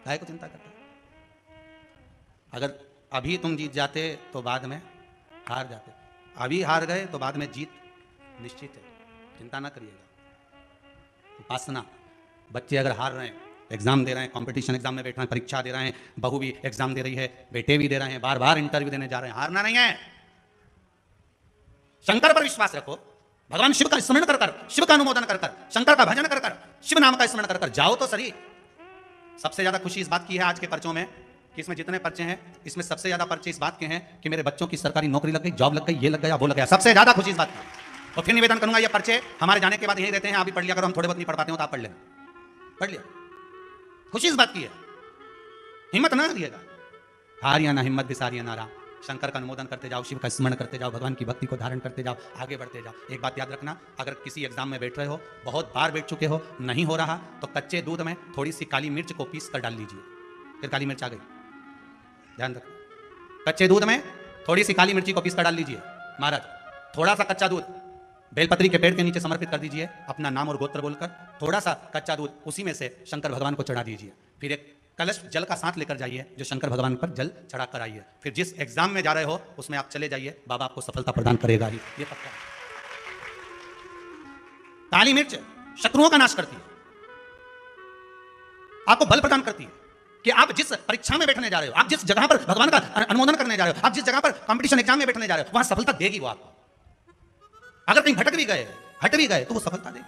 काहे को चिंता करता? अगर अभी तुम जीत जाते तो बाद में हार जाते, अभी हार गए तो बाद में जीत निश्चित है, चिंता ना करिएगा। उपासना, बच्चे अगर हार रहे हैं, एग्जाम दे रहे हैं, कंपटीशन एग्जाम में बैठ रहे हैं, परीक्षा दे रहे हैं, बहू भी एग्जाम दे रही है, बेटे भी दे रहे हैं, बार बार इंटरव्यू देने जा रहे हैं, हारना नहीं है। शंकर पर विश्वास रखो, भगवान शिव का स्मरण कर कर, शिव का अनुमोदन कर कर, शंकर का भजन कर कर, शिव नाम का स्मरण कर कर जाओ तो सही। सबसे ज्यादा खुशी इस बात की है आज के पर्चों में कि इसमें जितने पर्चे हैं, इसमें सबसे ज्यादा पर्चे इस बात के हैं कि मेरे बच्चों की सरकारी नौकरी लग गई, जॉब लग गई, ये लग गया, वो लग गया। सबसे ज्यादा खुशी इस बात की। और फिर निवेदन करूंगा, ये पर्चे हमारे जाने के बाद यही रहते हैं, आप भी पढ़ लिया करो, हम थोड़े बहुत नहीं पढ़ पाते हो तो आप पढ़ लेना, पढ़ लिया। खुशी इस बात की है, हिम्मत ना दिएगा, हार या ना हिम्मत बिसारिया ना राम। शंकर का अनुमोदन करते जाओ, शिव का स्मरण करते जाओ, भगवान की भक्ति को धारण करते जाओ, आगे बढ़ते जाओ। एक बात याद रखना, अगर किसी एग्जाम में बैठ रहे हो, बहुत बार बैठ चुके हो, नहीं हो रहा, तो कच्चे दूध में थोड़ी सी काली मिर्च को पीस कर डाल लीजिए। फिर काली मिर्च आ गई, ध्यान रखना, कच्चे दूध में थोड़ी सी काली मिर्ची को पीस कर डाल लीजिए। महाराज थोड़ा सा कच्चा दूध बेलपत्री के पेड़ के नीचे समर्पित कर दीजिए, अपना नाम और गोत्र बोलकर, थोड़ा सा कच्चा दूध उसी में से शंकर भगवान को चढ़ा दीजिए। फिर एक कलश जल का साथ लेकर जाइए, जो शंकर भगवान पर जल चढ़ा कर आइए। फिर जिस एग्जाम में जा रहे हो उसमें आप चले जाइए, बाबा आपको सफलता प्रदान करेगा ही, ये पक्का। काली मिर्च शत्रुओं का नाश करती है, आपको बल प्रदान करती है कि आप जिस परीक्षा में बैठने जा रहे हो, आप जिस जगह पर भगवान का अनुमोदन करने जा रहे हो, आप जिस जगह पर कंपटीशन एग्जाम में बैठने जा रहे हो, वहां सफलता देगी वो आपको। अगर कहीं भटक भी गए, हट भी गए, तो वो सफलता देगी।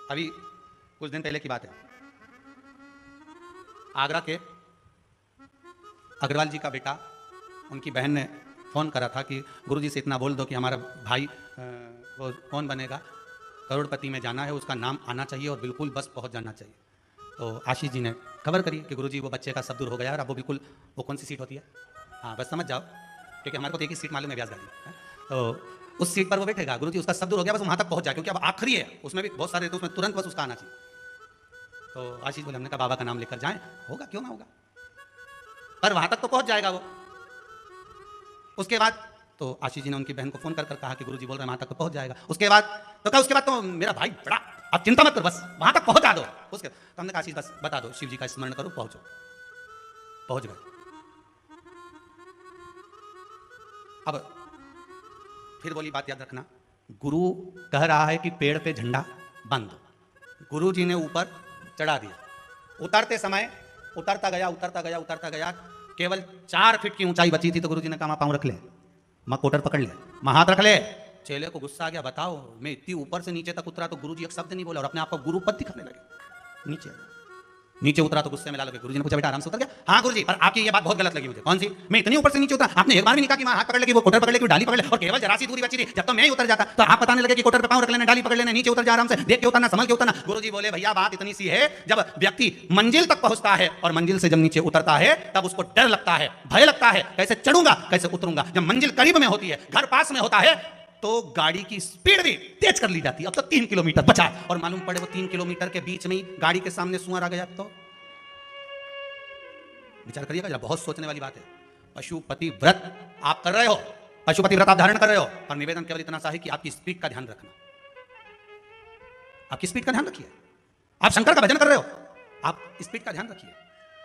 अभी कुछ दिन पहले की बात है, आगरा के अग्रवाल जी का बेटा, उनकी बहन ने फोन करा था कि गुरुजी से इतना बोल दो कि हमारा भाई वो कौन बनेगा, करोड़पति में जाना है, उसका नाम आना चाहिए और बिल्कुल बस पहुंच जाना चाहिए। तो आशीष जी ने खबर करी कि गुरुजी वो बच्चे का सब दूर हो गया और अब वो बिल्कुल, वो कौन सी सीट होती है, हाँ बस समझ जाओ, क्योंकि हमारे को तो एक ही सीट मालूम है, ब्याज गाड़ी, तो उस सीट पर वो बैठेगा। गुरुजी उसका सब दूर हो गया, बस वहां तक पहुंच जाए, क्योंकि अब आखिरी है, उसमें भी बहुत सारे, तो उसमें तुरंत बस उसका आना चाहिए। तो आशीष बोले, हमने कहा बाबा का नाम लेकर जाएं, होगा क्यों ना होगा, पर वहां तक तो पहुंच जाएगा वो। उसके बाद तो आशीष जी ने उनकी बहन को फोन कर कहा कि गुरुजी बोल रहे हैं वहां तक तो पहुंच जाएगा। उसके बाद तो मेरा भाई बड़ा, अब चिंता मत कर, बस वहां तक पहुंचा दो। उसके तो हमने कहा आशीष बस बता दो, शिव जी का स्मरण करो, पहुंचो। पहुंच गए। अब फिर बोली बात याद रखना, गुरु कह रहा है कि पेड़ पे झंडा बांध दो। गुरु जी ने ऊपर चढ़ा दिया। उतरते समय उतरता गया, केवल 4 फीट की ऊंचाई बची थी। तो गुरु जी ने कहा पांव रख ले, मां कोटर पकड़ ले, मां हाथ रख ले। चेले को गुस्सा आ गया, बताओ मैं इतनी ऊपर से नीचे तक उतरा तो गुरु जी एक शब्द नहीं बोला और अपने आप को गुरु पद दिखाने लगे। नीचे उतरा तो गुस्से में ला लगे। गुरुजी ने पूछा बेटा आराम से उतर गया? हाँ गुरुजी, पर आपकी ये बात बहुत गलत लगी मुझे। कौन सी? मैं इतनी ऊपर से नीचे उतरा, आपने एक बार भी नहीं कहा कि मैं हाथ पकड़ ले, वो कोटर पकड़ ले, डाली पकड़ ले, और केवल जरा सी दूरी बची थी। जब तो मैं ही उतर जाता तो आप बताने लगे कि कोटर पे पांव रख लेना, डाली पकड़ लेना, नीचे उतर जा आराम से, देख के उतरना, संभल के उतरना। गुरुजी बोले भैया बात इतनी सी है, जब व्यक्ति मंजिल तक पहुंचता है और मंजिल से जब नीचे उतरता है तब उसको डर लगता है, भय लगता है, कैसे चढ़ूंगा, कैसे उतरूंगा। जब मंजिल करीब में होती है, घर पास में होता है, तो गाड़ी की स्पीड भी तेज कर ली जाती है। अब तो 3 किलोमीटर बचा और मालूम पड़े वो 3 किलोमीटर के बीच में ही गाड़ी के सामने सुअर आ गया। तो विचार करिएगा, बहुत सोचने वाली बात है। पशुपति व्रत आप कर रहे हो, पशुपति व्रत आप धारण कर रहे हो, पर निवेदन केवल इतना सा है कि आपकी स्पीड का ध्यान रखना। आपकी स्पीड का ध्यान रखिए। आप शंकर का भजन कर रहे हो, आप स्पीड का ध्यान रखिए।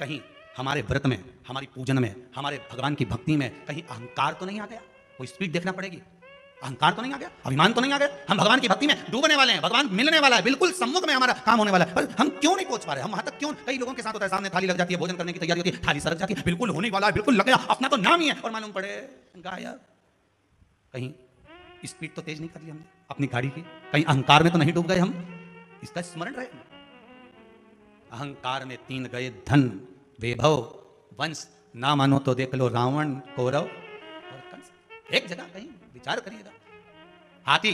कहीं हमारे व्रत में, हमारी पूजन में, हमारे भगवान की भक्ति में कहीं अहंकार तो नहीं आ गया? वो स्पीड देखना पड़ेगी। अहंकार तो नहीं आ गया, अभिमान तो नहीं आ गया? हम भगवान की भक्ति में डूबने वाले हैं, भगवान मिलने वाला है, बिल्कुल सम्मुख में हमारा काम होने वाला है, पर हम क्यों नहीं पहुंच पा रहे? हम वहां तक क्यों? कई लोगों के साथ होता है, सामने थाली लग जाती है, भोजन करने की तैयारी होती है, थाली सरक जाती है, बिल्कुल होने वाला है, बिल्कुल लग गया, अपना तो नाम ही है, और मालूम पड़े गायब। कहीं स्पीड तो तेज नहीं कर ली हमने अपनी गाड़ी की? कहीं अहंकार में तो नहीं डूब गए हम? इसका स्मरण रहे। अहंकार में 3 गए धन, वैभव, वंश, ना मानो तो देख लो रावण, कौरव और कंस। एक जगह कहीं विचार करिएगा। हाथी,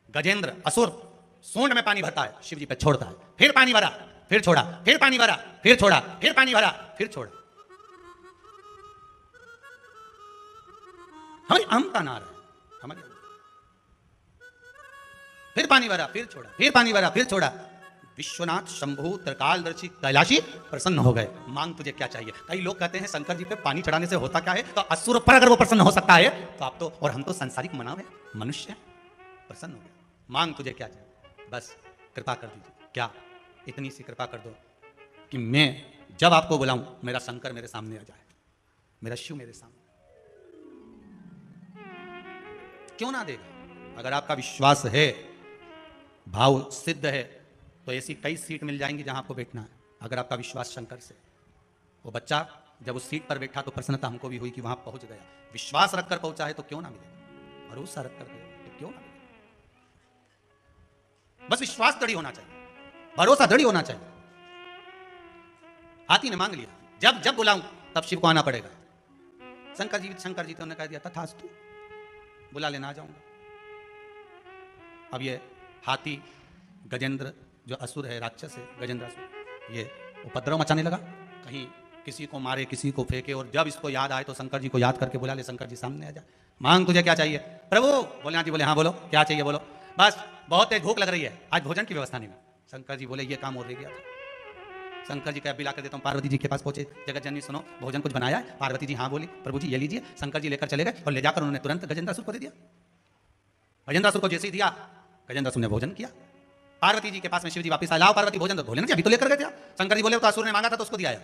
गजेंद्र, असुर सूंड में पानी भरता है, शिव जी पे छोड़ता है, फिर पानी भरा, फिर छोड़ा, फिर पानी भरा, फिर छोड़ा, फिर पानी भरा, फिर छोड़ा। हमारी अहंता नार है, हमारी फिर पानी भरा, फिर छोड़ा, फिर पानी भरा, फिर छोड़ा। विश्वनाथ, शंभु, त्रिकालदर्शी, कैलाशी प्रसन्न हो गए। मांग तुझे क्या चाहिए? कई लोग कहते हैं शंकर जी पे पानी चढ़ाने से होता क्या है? तो असुर पर अगर वो प्रसन्न हो सकता है तो आप तो, और हम तो संसारिक मानव है, मनुष्य है, प्रसन्न हो गया। मांग तुझे क्या चाहिए? बस कृपा कर दीजिए। क्या? इतनी सी कृपा कर दो कि मैं जब आपको बुलाऊं मेरा शंकर मेरे सामने आ जाए, मेरा शिव मेरे सामने। क्यों ना देगा? अगर आपका विश्वास है, भाव सिद्ध है, तो ऐसी कई सीट मिल जाएंगी जहां आपको बैठना है। अगर आपका विश्वास शंकर से, वो बच्चा जब उस सीट पर बैठा तो प्रसन्नता हमको भी हुई कि वहां पहुंच गया। विश्वास रखकर पहुंचा है तो क्यों ना मिलेगा? भरोसा रखकर गया तो क्यों ना मिलेगा? बस विश्वास दृढ़ होना चाहिए, भरोसा दृढ़ होना चाहिए। हाथी ने मांग लिया, जब जब बुलाऊं तब शिव को आना पड़ेगा। शंकर जी तो उन्होंने कह दिया तथास्तु, बुला लेना, आ जाऊंगा। अब ये हाथी, गजेंद्र जो असुर है, राक्षस है, गजेंद्र असुर, ये उपद्रव मचाने लगा, कहीं किसी को मारे, किसी को फेंके। और जब इसको याद आए तो शंकर जी को याद करके बुला ले, शंकर जी सामने आ जाए। मांग तुझे क्या चाहिए? प्रभु भोलेनाथ जी बोले हाँ बोलो, क्या चाहिए बोलो। बस बहुत तेज भूख लग रही है, आज भोजन की व्यवस्था नहीं है। शंकर जी बोले ये काम और रह गया था। शंकर जी का बिला कर देता हूँ। पार्वती जी के पास पहुंचे, जगत जननी सुनो भोजन कुछ बनाया है? पार्वती जी हाँ बोली, प्रभु जी ये लीजिए। शंकर जी लेकर चले गए और ले जाकर उन्होंने तुरंत गजेंद्रासुर को दे दिया। गजेंद्रासुर को जैसे ही दिया, गजेंद्रासुर ने भोजन किया। पार्वती जी के पास में शिव जी वापस आए, लाओ पार्वती भोजन। तो भोले ना अभी तो लेकर गए थे। शंकर जी बोले तो असुर ने मांगा था तो उसको दिया है।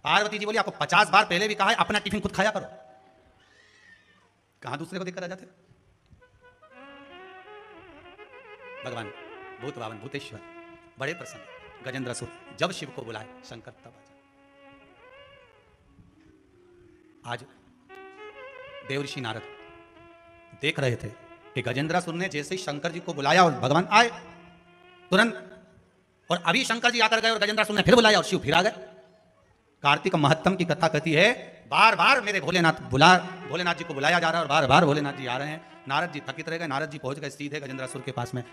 पार्वती जी बोली आपको 50 बार पहले भी कहा है अपना टिफिन खुद खाया करो, कहां दूसरे को देकर आ जाते। भगवान भूत भावन भूतेश्वर बड़े प्रसन्न। गजेंद्रासुर जब शिव को बुलाए, शंकर तब आ जाए। आज देवऋषि नारद देख रहे थे कि गजेंद्रासुर ने जैसे ही शंकर जी को बुलाया और भगवान आए तुरंत, और अभी शंकर जी आकर गए और गजेंद्रासुर ने फिर बुलाया और शिव फिर आ गए। कार्तिक महत्तम की कथा कहती है बार बार मेरे भोलेनाथ जी को बुलाया जा रहा है और बार बार भोलेनाथ जी आ रहे हैं। नारद जी थकित रह गए, नारद जी पहुंच गए सीधे गजेंद्रासुर के पास में।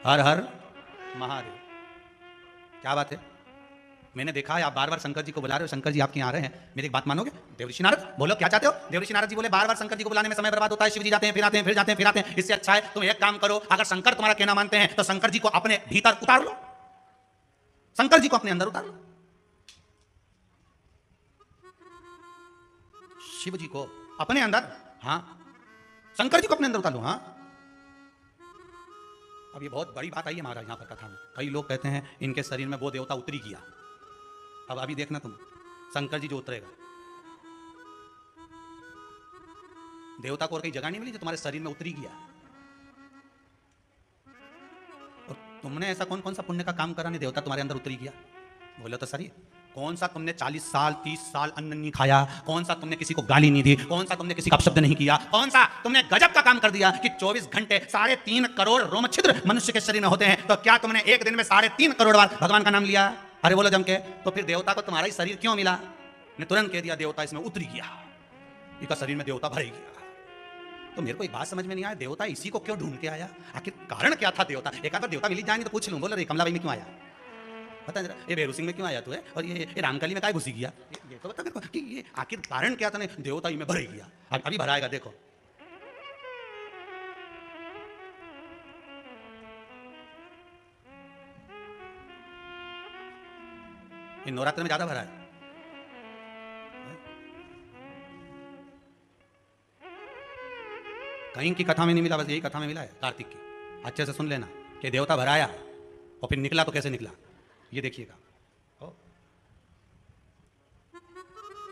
हर हर महादेव। क्या बात है? मैंने देखा है आप बार बार शंकर जी को बुला रहे हो, शंकर जी आपके यहाँ आ रहे हैं, मेरी एक बात मानोगे? देवऋषि नारद बोलो क्या चाहते हो? देवऋषि नारद जी बोले बार बार शंकर जी को बुलाने में समय बर्बाद होता है, शिव जी जाते हैं फिर आते हैं, फिर जाते हैं फिर आते हैं। इससे अच्छा है तुम एक काम करो, अगर शंकर तुम्हारा कहना मानते हैं तो शंकर जी को अपने भीतर उतार लो। शंकर जी को अपने अंदर उतार लो, शिव जी को अपने अंदर, हाँ शंकर जी को अपने अंदर उतार लो। हाँ अब ये बहुत बड़ी बात आई है महाराज यहां पर कथा में। कई लोग कहते हैं इनके शरीर में वो देवता उतरी गया। अब अभी देखना तुम, शंकर जी जो उतरेगा, देवता को और कहीं जगह नहीं मिली जो तुम्हारे शरीर में उतरी गया। और तुमने ऐसा कौन कौन सा पुण्य का काम करा नहीं देवता तुम्हारे अंदर उतरी गया? बोलो तो सही, कौन सा तुमने 40 साल 30 साल अन्न नहीं खाया? कौन सा तुमने किसी को गाली नहीं दी? कौन सा तुमने किसी का अपशब्द नहीं किया? कौन सा तुमने गजब का काम कर दिया कि 24 घंटे 3.5 करोड़ रोम छिद्र मनुष्य के शरीर में होते हैं, तो क्या तुमने एक दिन में 3.5 करोड़ बार भगवान का नाम लिया? अरे बोलो जम के, तो फिर देवता को तुम्हारा ही शरीर क्यों मिला? ने तुरंत कह दिया देवता इसमें उतरी गया, इसका शरीर में देवता भर गया। तो मेरे को एक बात समझ में नहीं आया, देवता इसी को क्यों ढूंढ के आया? आखिर कारण क्या था देवता? एक आध देवता मिली जाएंगे तो पूछ लूं, बोलो रे कमलाबाई में क्यों आया? बता जरा, ये बेरू सिंह में क्यों आया तू है? और ये रामकली में काय घुसी गया? ये तो बता मेरे को कि ये आखिर कारण क्या था? ने देवता ही में भर गया, अभी भराएगा देखो। इन नवरात्र में ज्यादा भरा है। कहीं की कथा में नहीं मिला, बस यही कथा में मिला है कार्तिक की। अच्छे से सुन लेना कि देवता भराया और फिर निकला तो कैसे निकला, ये देखिएगा।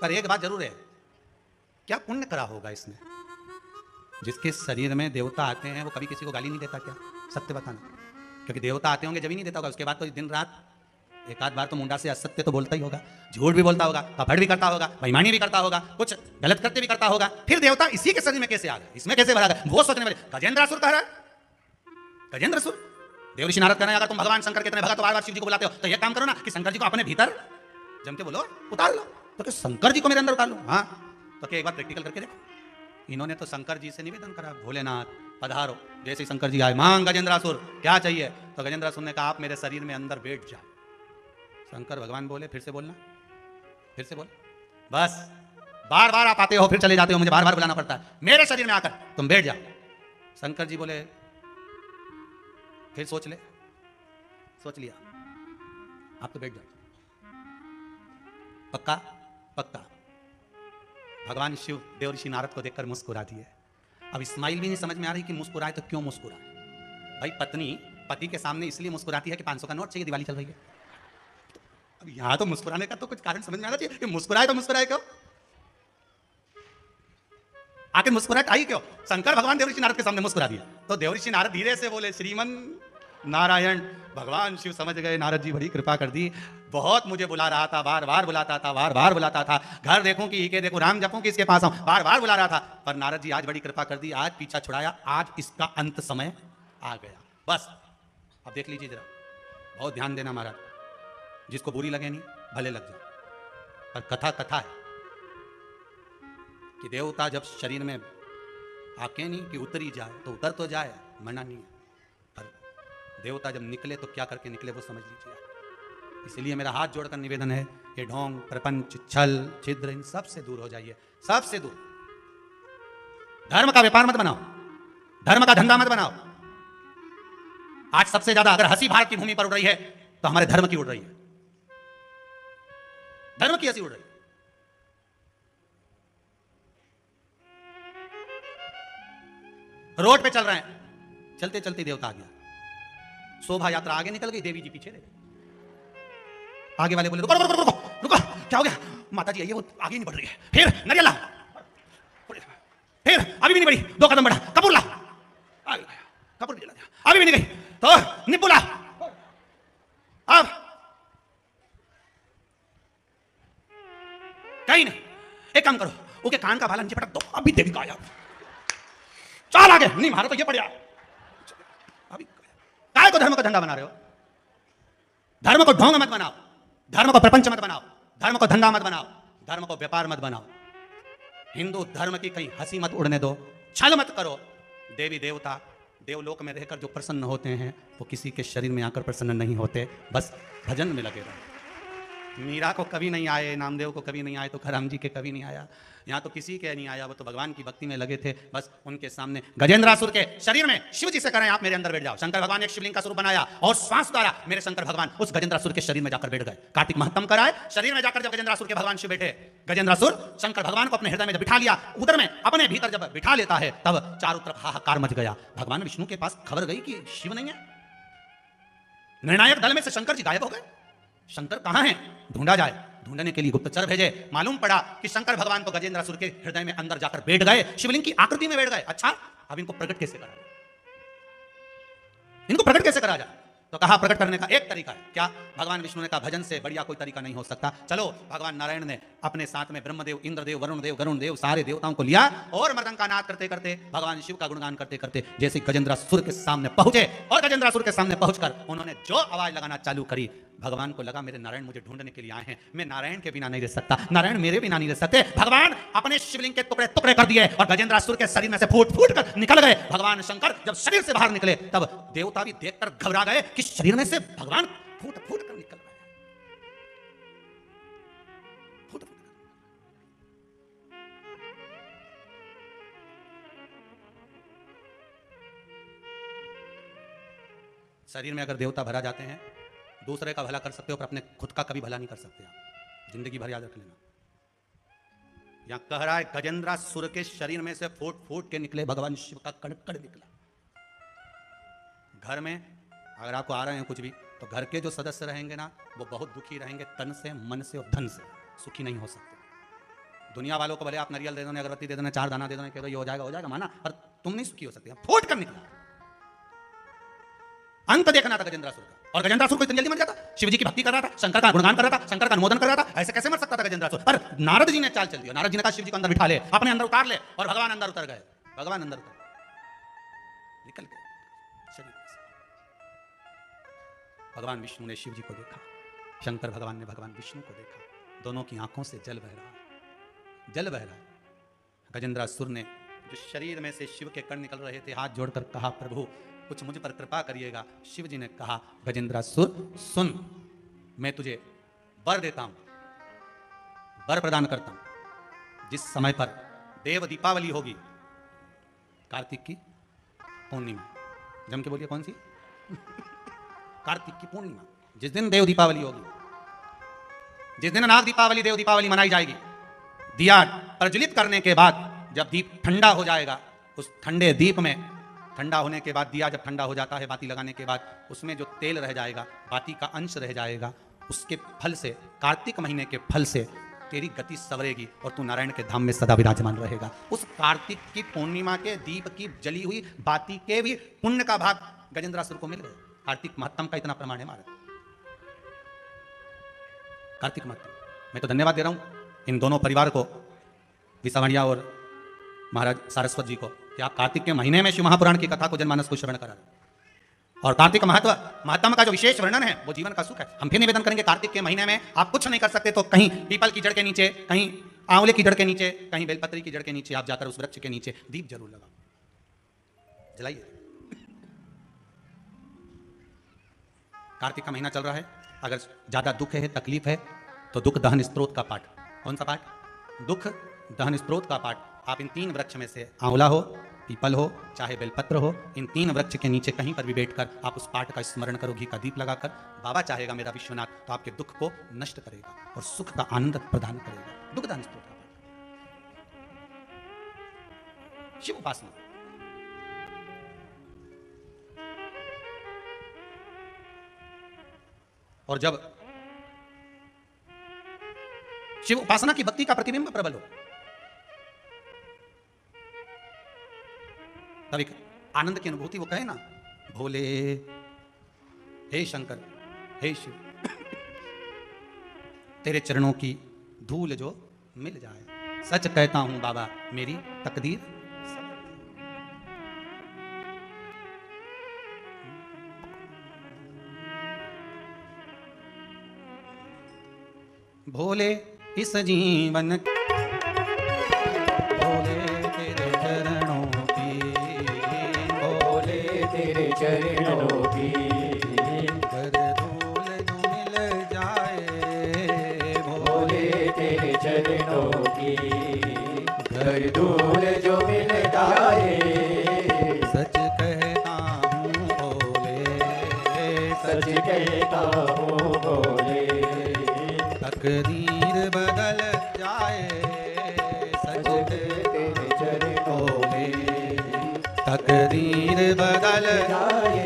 पर एक बात जरूर है, क्या पुण्य करा होगा इसने? जिसके शरीर में देवता आते हैं वो कभी किसी को गाली नहीं देता क्या? सत्य बताना, क्योंकि देवता आते होंगे जब ही नहीं देता होगा, उसके बाद तो दिन रात एक आध बार तो मुंडा से असत्य तो बोलता ही होगा, झूठ भी बोलता होगा, कपट भी करता होगा, बेईमानी भी करता होगा, कुछ गलत कृत्य भी करता होगा। फिर देवता इसी के शरीर में कैसे आ गया, इसमें कैसे भरा गया? वो सोचने वाले गजेंद्रासुर कह रहा है, गजेंद्रासुर। देवऋषि नारद कह रहे हैं अगर तुम भगवान शंकर के इतने भगत बार बार शिव जी को बुलाते हो तो ये काम करो ना कि शंकर जी को अपने भीतर जम के बोलो उतार लो। तो क्या शंकर जी को मेरे अंदर उतार लो? हाँ, तो क्या एक बार प्रैक्टिकल करके देखो। इन्होंने तो शंकर जी से निवेदन करा, भोलेनाथ पधारो। जैसे शंकर जी आए, मांग गजेंद्रासुर क्या चाहिए? तो गजेंद्रासुर ने कहा आप मेरे शरीर में अंदर बैठ जाओ। शंकर भगवान बोले फिर से बोलना, फिर से बोल। बस बार बार आप आते हो फिर चले जाते हो, मुझे बार बार बुलाना पड़ता है, मेरे शरीर में आकर तुम बैठ जाओ। शंकर जी बोले फिर सोच ले, सोच लिया, आप तो बैठ जाओ। पक्का? पक्का। भगवान शिव देवऋषि नारद को देखकर मुस्कुरा दिए। अब इस्माइल भी नहीं समझ में आ रही कि मुस्कुराए तो क्यों मुस्कुराए। भाई पत्नी पति के सामने इसलिए मुस्कुराती है कि 500 का नोट चाहिए, दिवाली चल रही है। अब यहां तो मुस्कुराने का तो कुछ कारण समझ में आना चाहिए कि मुस्कुराए तो मुस्कुराए क्यों? आखिर मुस्कुराहट आई क्यों? शंकर भगवान देवऋषि नारद के सामने मुस्कुरा दिया तो देवऋषि नारद धीरे से बोले श्रीमन नारायण। भगवान शिव समझ गए नारद जी बड़ी कृपा कर दी, बहुत मुझे बुला रहा था, बार बार बुलाता था, बार बार बुलाता था, घर देखूं कि के देखूं, राम जपूं कि इसके पास आऊं, बार बार बुला रहा था। पर नारद जी आज बड़ी कृपा कर दी, आज पीछा छुड़ाया, आज इसका अंत समय आ गया। बस अब देख लीजिए जरा, बहुत ध्यान देना महाराज, जिसको बुरी लगे नहीं भले लग जाए, पर कथा कथा है कि देवता जब शरीर में आके नहीं कि उतरी जाए तो उतर तो जाए, मना नहीं है, पर देवता जब निकले तो क्या करके निकले वो समझ लीजिए। इसलिए मेरा हाथ जोड़कर निवेदन है कि ढोंग प्रपंच छल छिद्र इन सब से दूर हो जाइए, सबसे दूर। धर्म का व्यापार मत बनाओ, धर्म का धंधा मत बनाओ। आज सबसे ज्यादा अगर हंसी भारत की भूमि पर उड़ रही है तो हमारे धर्म की उड़ रही है, धर्म की हंसी उड़ रही है। रोड पे चल रहे हैं, चलते चलते देवता आ गया, शोभा यात्रा आगे निकल गई, देवी जी पीछे रह गई। आगे वाले बोले रुको रुको रुको रुको, क्या हो गया? माता जी आइए, वो आगे नहीं बढ़ रही है। फिर नरियल ला, फिर अभी भी नहीं बढ़ी, 2 कदम बढ़ा, कपूर ला, कपूर भी ला, अभी भी नहीं गई तो नींबू ला। अब कहीं नहीं, एक काम करो, ओके कान का भाला नीचे पटक दो, अभी देवी का आया, चल आगे, नहीं मारो तो ये पड़ जाए। अभी काय को धर्म का धंधा बना रहे हो? धर्म को ढोंग मत बनाओ, धर्म को प्रपंच मत बनाओ, धर्म को धंधा मत बनाओ, धर्म को व्यापार मत बनाओ। हिंदू धर्म की कहीं हंसी मत उड़ने दो, छल मत करो। देवी देवता देवलोक में रहकर जो प्रसन्न होते हैं वो किसी के शरीर में आकर प्रसन्न नहीं होते, बस भजन में लगे रहो। मीरा को कभी नहीं आए, नामदेव को कभी नहीं आए, तो खराम जी के कभी नहीं आया। यहाँ तो किसी के नहीं आया, वो तो भगवान की भक्ति में लगे थे। बस उनके सामने गजेंद्रासुर के शरीर में शिव जी से करें आप मेरे अंदर बैठ जाओ। शंकर भगवान ने एक शिवलिंग का स्वरूप बनाया और श्वास द्वारा मेरे शंकर भगवान उस गजेंद्रासुर के शरीर में जाकर बैठ गए। कार्तिक महत्तम कराए शरीर में जाकर जब गजेंद्रासुर के भगवान शिव बैठे, गजेंद्रासुर शंकर भगवान को अपने हृदय में जब बिठा लिया, उदर में अपने भीतर जब बिठा लेता है, तब चारों तरफ हाहाकार मच गया। भगवान विष्णु के पास खबर गई कि शिव नहीं है। निर्णायक दल में से शंकर जी गायब हो गए। शंकर कहां हैं? ढूंढा जाए। ढूंढने के लिए गुप्तचर भेजे। मालूम पड़ा कि शंकर भगवान तो गजेंद्रासुर के हृदय में अंदर जाकर बैठ गए, शिवलिंग की आकृति में बैठ गए। अच्छा, अब इनको प्रकट कैसे करा जाए? इनको प्रकट कैसे करा जाए? तो कहा प्रकट करने का एक तरीका है। क्या? भगवान विष्णु ने कहा भजन से बढ़िया कोई तरीका नहीं हो सकता। चलो, भगवान नारायण ने अपने साथ में ब्रह्मदेव, इंद्रदेव, वरुणदेव, गरुणदेव, सारे देवताओं को लिया और मृदंग का नाद करते करते, भगवान शिव का गुणगान करते करते जैसे गजेंद्रासुर के सामने पहुंचे और गजेंद्रासुर के सामने पहुंचकर उन्होंने जो आवाज लगाना चालू करी, भगवान को लगा मेरे नारायण मुझे ढूंढने के लिए आए हैं, मैं नारायण के बिना नहीं रह सकता, नारायण मेरे बिना नहीं रह सकते। भगवान अपने शिवलिंग के टुकड़े टुकड़े कर दिए और गजेंद्रासुर के शरीर में से फूट फूट कर निकल गए। भगवान शंकर जब शरीर से बाहर निकले, तब देवता भी देखकर घबरा गए कि शरीर में से भगवान फूट फूट कर निकल रहे हैं। फूट फूट कर। शरीर में अगर देवता भरा जाते हैं, दूसरे का भला कर सकते हो पर अपने खुद का कभी भला नहीं कर सकते आप। जिंदगी भर याद रख लेना। यहां कह रहा है गजेंद्रासुर के शरीर में से फूट फूट के निकले भगवान शिव का कड़कड़ निकला। घर में अगर आपको आ रहे हैं कुछ भी, तो घर के जो सदस्य रहेंगे ना, वो बहुत दुखी रहेंगे, तन से, मन से और धन से सुखी नहीं हो सकते। दुनिया वालों को भले आप नारियल दे दो, अगरबत्ती दे दो, 4 दाना दे दो, कह दो ये हो जाएगा माना, पर तुम नहीं सुखी हो सकते। फूट कर निकला। अंत देखना था गजेंद्रासुर का। और गजेंद्रासुर को इतनी जल्दी मर जाता? शिव जी की भक्ति कर रहा था, शंकर का गुणगान कर रहा था, शंकर का अनुमोदन कर रहा था, ऐसे कैसे मर सकता था गजेंद्रासुर? पर नारद जी ने चाल चल दिया। नारद जी ने कहा शिव जी को अंदर बिठा ले, अपने अंदर उतार ले, और भगवान अंदर उतर गए। भगवान अंदर उतर निकल गए शरीर से। भगवान विष्णु ने शिव जी को देखा, शंकर भगवान ने भगवान विष्णु को देखा। दोनों की आंखों से जल बह रहा है, जल बह रहा है। गजेंद्रासुर ने जो शरीर में से शिव के कण निकल रहे थे, हाथ जोड़कर कहा प्रभु कुछ मुझ पर कृपा करिएगा। शिव जी ने कहा गजेंद्रासुर सुन, मैं तुझे वर देता हूं, वर प्रदान करता हूं। जिस समय पर देव दीपावली होगी, कार्तिक की पूर्णिमा, जम के बोलिए कौन सी? कार्तिक की पूर्णिमा, जिस दिन देव दीपावली होगी, जिस दिन नाग दीपावली, देव दीपावली मनाई जाएगी, दिया प्रज्वलित करने के बाद जब दीप ठंडा हो जाएगा, उस ठंडे दीप में, ठंडा होने के बाद दिया जब ठंडा हो जाता है, बाती लगाने के बाद उसमें जो तेल रह जाएगा, बाती का अंश रह जाएगा, उसके फल से, कार्तिक महीने के फल से तेरी गति सवरेगी और तू नारायण के धाम में सदा विराजमान रहेगा। उस कार्तिक की पूर्णिमा के दीप की जली हुई बाती के भी पुण्य का भाग गजेंद्रासुर को मिल गया। कार्तिक महत्तम का इतना प्रमाण है महाराज। कार्तिक महत्तम, मैं तो धन्यवाद दे रहा हूं इन दोनों परिवार को, विसावड़िया और महाराज सारस्वत जी को, कि आप कार्तिक के महीने में शिव महापुराण की कथा को जनमानस को श्रवण करा रहे। और कार्तिक महत्तम का जो विशेष वर्णन है वो जीवन का सुख है। हम फिर निवेदन करेंगे, कार्तिक के महीने में आप कुछ नहीं कर सकते तो कहीं पीपल की जड़ के नीचे, कहीं आंवले की जड़ के नीचे, कहीं बेलपत्री की जड़ के नीचे आप जाकर उस वृक्ष के नीचे दीप जरूर लगाओ, जलाइए। कार्तिक का महीना चल रहा है, अगर ज्यादा दुख है, तकलीफ है, तो दुख दहन स्त्रोत का पाठ। कौन सा पाठ? दुख दहन स्त्रोत का पाठ। आप इन 3 वृक्ष में से, आंवला हो, पीपल हो, चाहे बेलपत्र हो, इन 3 वृक्ष के नीचे कहीं पर भी बैठकर आप उस पाठ का स्मरण करो, घी का दीप लगाकर। बाबा चाहेगा मेरा विश्वनाथ तो आपके दुख को नष्ट करेगा और सुख का आनंद प्रदान करेगा। दुख दहन स्तोत्र का पाठ, शिव उपासना। और जब शिव उपासना की भक्ति का प्रतिबिंब प्रबल हो, तब एक आनंद की अनुभूति, वो कहे ना, भोले हे शंकर हे शिव, तेरे चरणों की धूल जो मिल जाए, सच कहता हूं बाबा मेरी तकदीर भोले इस जीवन, भोले तेरे चरणों की, भोले तेरे चरणों की, कर धूल जो मिल जाए, झूल जो मिल जाए, सच कहता हूँ बोले, सच कहता हूँ बोले, तकदीर बदल जाए, सच तेरे चरणों में तकदीर बदल जाए,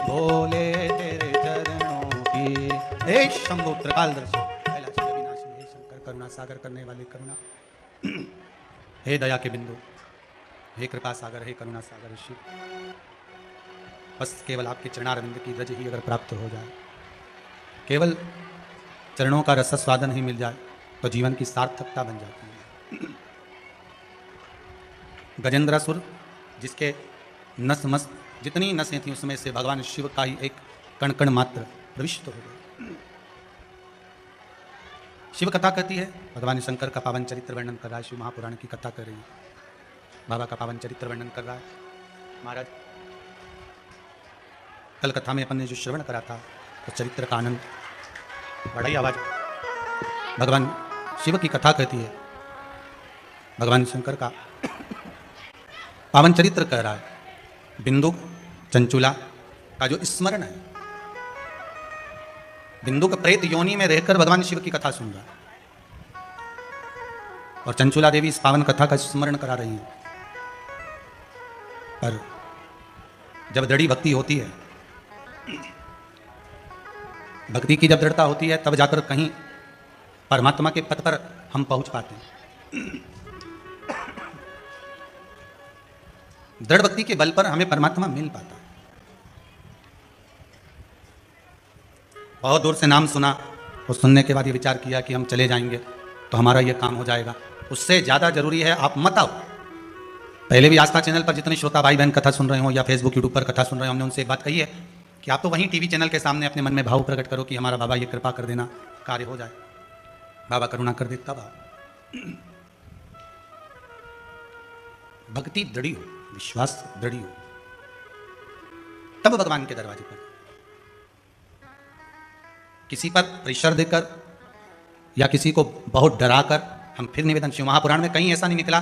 बोले तेरे चरणों की। हे शंभु त्रिकालदर्शी, कैलाश अविनाशी, हे शंकर करुणा सागर करने वाले करुणा, हे दया के बिंदु, हे कृपा सागर, हे करुणा सागर शिव, बस केवल आपके चरणारविंद की रज ही अगर प्राप्त हो जाए, केवल चरणों का रस स्वादन ही मिल जाए तो जीवन की सार्थकता बन जाती है। गजेंद्रासुर जिसके नस मस जितनी नसें थीं उसमें से भगवान शिव का ही एक कण कण मात्र प्रविष्ट हो गया। शिव कथा कहती है, भगवान शंकर का पावन चरित्र वर्णन कर रहा है, शिव महापुराण की कथा कर रही है, बाबा का पावन चरित्र वर्णन कर रहा है। महाराज कल कथा में अपन ने जो श्रवण करा था उस चरित्र का आनंद, बड़ी आवाज भगवान शिव की कथा कहती है, भगवान शंकर का पावन चरित्र कह रहा है। बिंदुक चंचुला का जो स्मरण है, बिंदुक प्रेत योनि में रहकर भगवान शिव की कथा सुन रहा है और चंचुला देवी इस पावन कथा का स्मरण करा रही है। पर जब दृढ़ भक्ति होती है, भक्ति की जब दृढ़ता होती है, तब जाकर कहीं परमात्मा के पथ पर हम पहुंच पाते हैं। दृढ़ भक्ति के बल पर हमें परमात्मा मिल पाता है। बहुत दूर से नाम सुना और सुनने के बाद ये विचार किया कि हम चले जाएंगे तो हमारा ये काम हो जाएगा, उससे ज़्यादा जरूरी है आप मत आओ। पहले भी आस्था चैनल पर जितने श्रोता भाई बहन कथा सुन रहे हो या फेसबुक यूट्यूब पर कथा सुन रहे हो, हमने उनसे एक बात कही है कि आप तो वहीं टीवी चैनल के सामने अपने मन में भाव प्रकट करो कि हमारा बाबा ये कृपा कर देना, कार्य हो जाए, बाबा करुणा कर दे, तब भक्ति दृढ़ हो, विश्वास दृढ़ हो, तब भगवान के दरवाजे पर। किसी पर प्रेशर देकर या किसी को बहुत डराकर हम फिर निवेदन, शिव महापुराण में कहीं ऐसा नहीं निकला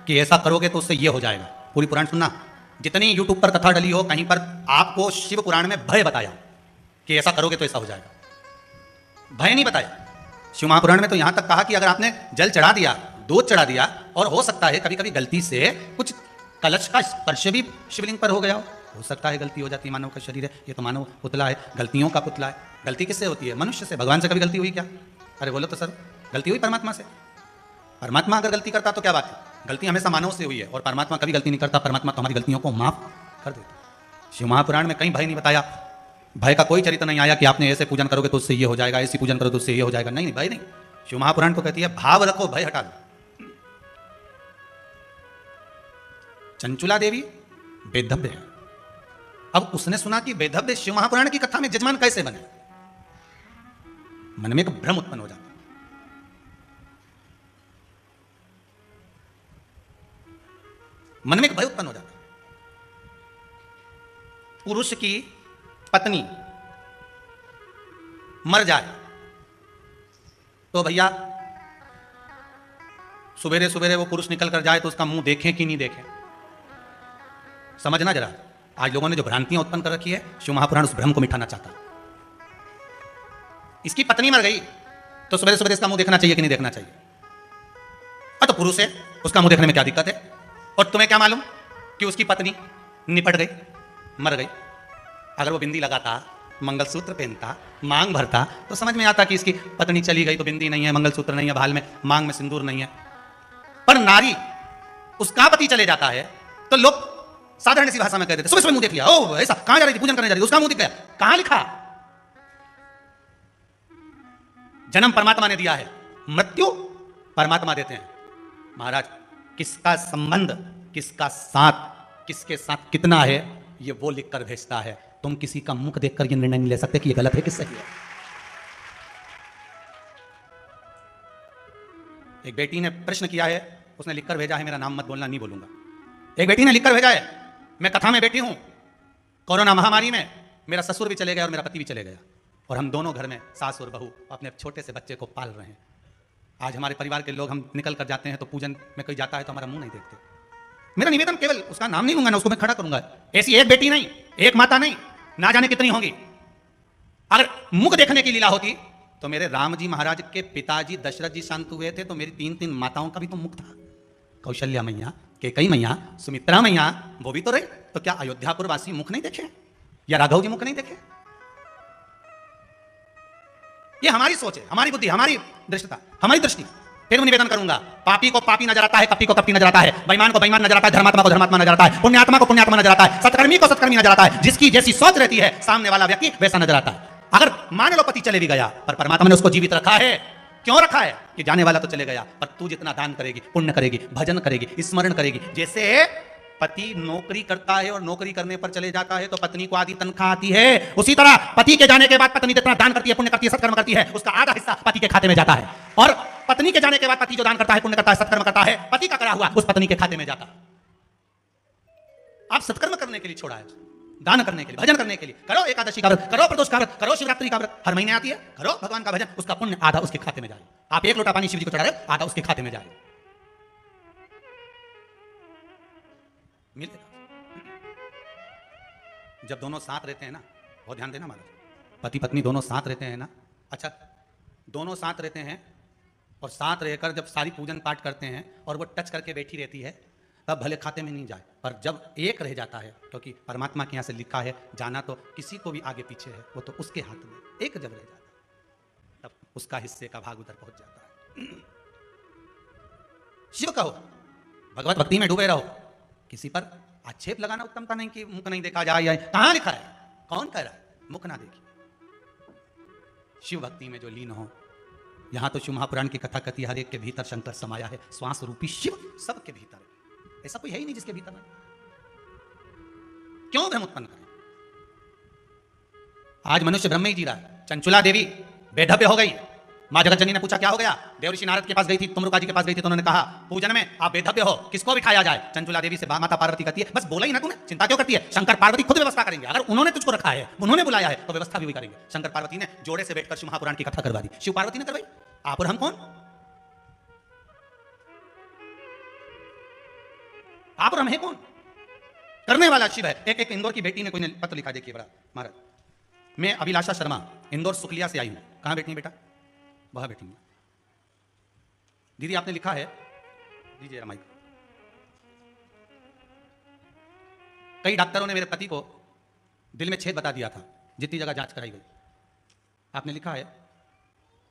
कि ऐसा करोगे तो उससे ये हो जाएगा। पूरी पुराण सुनना, जितनी यूट्यूब पर कथा डली हो, कहीं पर आपको शिव पुराण में भय बताया कि ऐसा करोगे तो ऐसा हो जाएगा, भय नहीं बताया। शिव महापुराण में तो यहां तक कहा कि अगर आपने जल चढ़ा दिया, दूध चढ़ा दिया, और हो सकता है कभी कभी गलती से कुछ कलश का स्पर्श भी शिवलिंग पर हो गया हो सकता है गलती हो जाती है, मानव का शरीर है, ये तो मानव पुतला है, गलतियों का पुतला है। गलती किससे होती है? मनुष्य से। भगवान से कभी गलती हुई क्या? अरे बोलो तो सर, गलती हुई परमात्मा से। परमात्मा अगर गलती करता तो क्या बात है, गलती हमेशा मानव से हुई है, और परमात्मा कभी गलती नहीं करता, परमात्मा तो हमारी गलतियों को माफ कर देता। शिव महापुराण में कहीं भय नहीं बताया, भय का कोई चरित्र नहीं आया कि आपने ऐसे पूजन करोगे तो उससे ये हो जाएगा, ऐसी पूजन करो तो उससे ये हो जाएगा, नहीं, भय नहीं। शिव महापुराण तो कहती है भाव रखो, भय हटा दो। चंचुला देवी वेदव्य है। अब उसने सुना कि वेदव्य शिव महापुराण की कथा में जजमान कैसे बने, मन में एक भ्रम उत्पन्न हो जाता, मन में एक भय उत्पन्न हो जाता। पुरुष की पत्नी मर जाए तो भैया सुबेरे सुबेरे वो पुरुष निकल कर जाए तो उसका मुंह देखें कि नहीं देखें, समझना जरा। आज लोगों ने जो भ्रांतियां उत्पन्न कर रखी है, शिव महापुराण उस भ्रम को मिटाना चाहता। इसकी पत्नी मर गई तो सुबह सुबह इसका मुंह देखना चाहिए कि नहीं देखना चाहिए? तो पुरुष है, उसका मुंह देखने में क्या दिक्कत है? और तुम्हें क्या मालूम कि उसकी पत्नी निपट गई, मर गई? अगर वो बिंदी लगाता, मंगलसूत्र पहनता, मांग भरता, तो समझ में आता कि इसकी पत्नी चली गई तो बिंदी नहीं है, मंगलसूत्र नहीं है, भाल में मांग में सिंदूर नहीं है। पर नारी, उसका पति चले जाता है तो लोग साधारण सी भाषा में कह देते, सुबह सुबह मुंह देख लिया, ओ ऐसा, कहां जा रही थी, पूजन करने जा रही थी, उसका मुंह दिख गया, कहां लिखा? जन्म परमात्मा ने दिया है, मृत्यु परमात्मा देते हैं। महाराज, किसका संबंध, किसका साथ, किसके साथ कितना है, ये वो लिख कर भेजता है। तुम किसी का मुख देखकर ये निर्णय नहीं ले सकते कि ये गलत है कि सही है। एक बेटी ने प्रश्न किया है, उसने लिखकर भेजा है, मेरा नाम मत बोलना, नहीं बोलूंगा। एक बेटी ने लिखकर भेजा है, मैं कथा में बैठी हूं, कोरोना महामारी में मेरा ससुर भी चले गया और मेरा पति भी चले गया, और हम दोनों घर में सास और बहू अपने छोटे से बच्चे को पाल रहे हैं। आज हमारे परिवार के लोग हम निकल कर जाते हैं तो पूजन में कोई जाता है तो हमारा मुंह नहीं देखते। मेरा निवेदन केवल उसका नाम नहीं लूंगा ना, उसको मैं खड़ा करूंगा। ऐसी एक बेटी नहीं, एक माता नहीं, ना जाने कितनी होंगी। अगर मुख देखने की लीला होती तो मेरे राम जी महाराज के पिताजी दशरथ जी शांत हुए थे तो मेरी 3 माताओं का भी तो मुख था। कौशल्या मैया, केकई मैया, सुमित्रा मैया, वो भी तो रहे। तो क्या अयोध्यापुर वासी मुख नहीं देखे या राघव जी मुख नहीं देखे? ये हमारी सोच है, हमारी बुद्धि, हमारी दृष्टता, हमारी दृष्टि। फिर निवेदन करूंगा, पापी को पापी नजर आता है, कपटी को कपटी नजर आता है, बेईमान को बेईमान नजर आता है, धर्मात्मा को धर्मात्मा नजर आता है, पुण्यात्मा को पुण्यात्मा नजर आता है, सत्कर्मी को सत्कर्मी नजर आता है। जिसकी जैसी सोच रहती है सामने वाला व्यक्ति वैसा नजर आता है। अगर मान लो पति चले भी गया पर परमात्मा ने उसको जीवित रखा है। क्यों रखा है? कि जाने वाला तो चले गया पर तू जितना दान करेगी, पुण्य करेगी, भजन करेगी, स्मरण करेगी। जैसे पति नौकरी करता है और नौकरी करने पर चले जाता है तो पत्नी को आधी तनख्वाह आती है, उसी तरह पति के जाने के बाद पत्नी जितना दान करती है, पुण्य करती है, सत्कर्म करती है, उसका आधा हिस्सा पति के खाते में जाता है। और पत्नी के जाने के बाद पति जो दान करता है, पुण्य करता है, सत्कर्म करता है, पति का करा हुआ उस पत्नी के खाते में जाता है। आप सत्कर्म करने के लिए छोड़ा है, दान करने के लिए, भजन करने के लिए। करो एकादशी का व्रत, करो प्रदोष का व्रत, करो शिवरात्रि का व्रत, हर महीने आती है, करो भगवान का भजन, उसका पुण्य आधा उसके खाते में जाए। आप 1 लोटा पानी शिव जी को चढ़ा रहे, आधा उसके खाते में जाए। मिलेगा जब दोनों साथ रहते हैं ना, बहुत ध्यान देना महाराज, पति पत्नी दोनों साथ रहते हैं ना। अच्छा, दोनों साथ रहते हैं और साथ रहकर जब सारी पूजन पाठ करते हैं और वो टच करके बैठी रहती है तब भले खाते में नहीं जाए, पर जब एक रह जाता है, क्योंकि परमात्मा के यहाँ से लिखा है जाना तो किसी को भी आगे पीछे है, वो तो उसके हाथ में। एक जब रह जाता है तब उसका हिस्से का भाग उधर पहुंच जाता है। शिव कहो, भगवत भक्ति में डूबे रहो, किसी पर आक्षेप लगाना उत्तमता नहीं कि मुख नहीं देखा जाए। कहां लिखा है? कौन कह रहा है मुख ना देखिए? शिव भक्ति में जो लीन हो, यहां तो शिव महापुराण की कथा कहती है हर एक के भीतर शंकर समाया है, श्वास रूपी शिव सबके भीतर है। ऐसा कोई है ही नहीं जिसके भीतर नहीं। क्यों भ्रम उत्पन्न करें? आज मनुष्य ब्रह्म ही जी रहा है। चंचुला देवी बेढव्य हो गई, मां जगत जननी ने पूछा क्या हो गया? देवऋषि नारद के पास गई थी, तुमरुका जी के पास गई थी, तो उन्होंने कहा पूजन में आप बेढव्य हो, किसको बिठाया जाए? चंचुला देवी से माता पार्वती कहती है बस बोला ही ना तूने, चिंता क्यों करती है? शंकर पार्वती खुद व्यवस्था करेंगे। अगर उन्होंने तुझको रखा है, उन्होंने बुलाया है, तो व्यवस्था भी करेंगे। शंकर पार्वती ने जोड़े से बैठकर शिव महापुराण की कथा करवा दी। शिव पार्वती ने करवाई, आप और हम कौन? आप और हम है कौन? करने वाला शिव है। एक इंदौर की बेटी ने कोई ने पत्र लिखा, देखिए बड़ा महाराज, मैं अभिलाषा शर्मा इंदौर सुकलिया से आई हूं। कहां बैठी बेटा? वहां बैठी हूं। दीदी आपने लिखा है, दीजिए माइक। कई डॉक्टरों ने मेरे पति को दिल में छेद बता दिया था, जितनी जगह जांच कराई गई। आपने लिखा है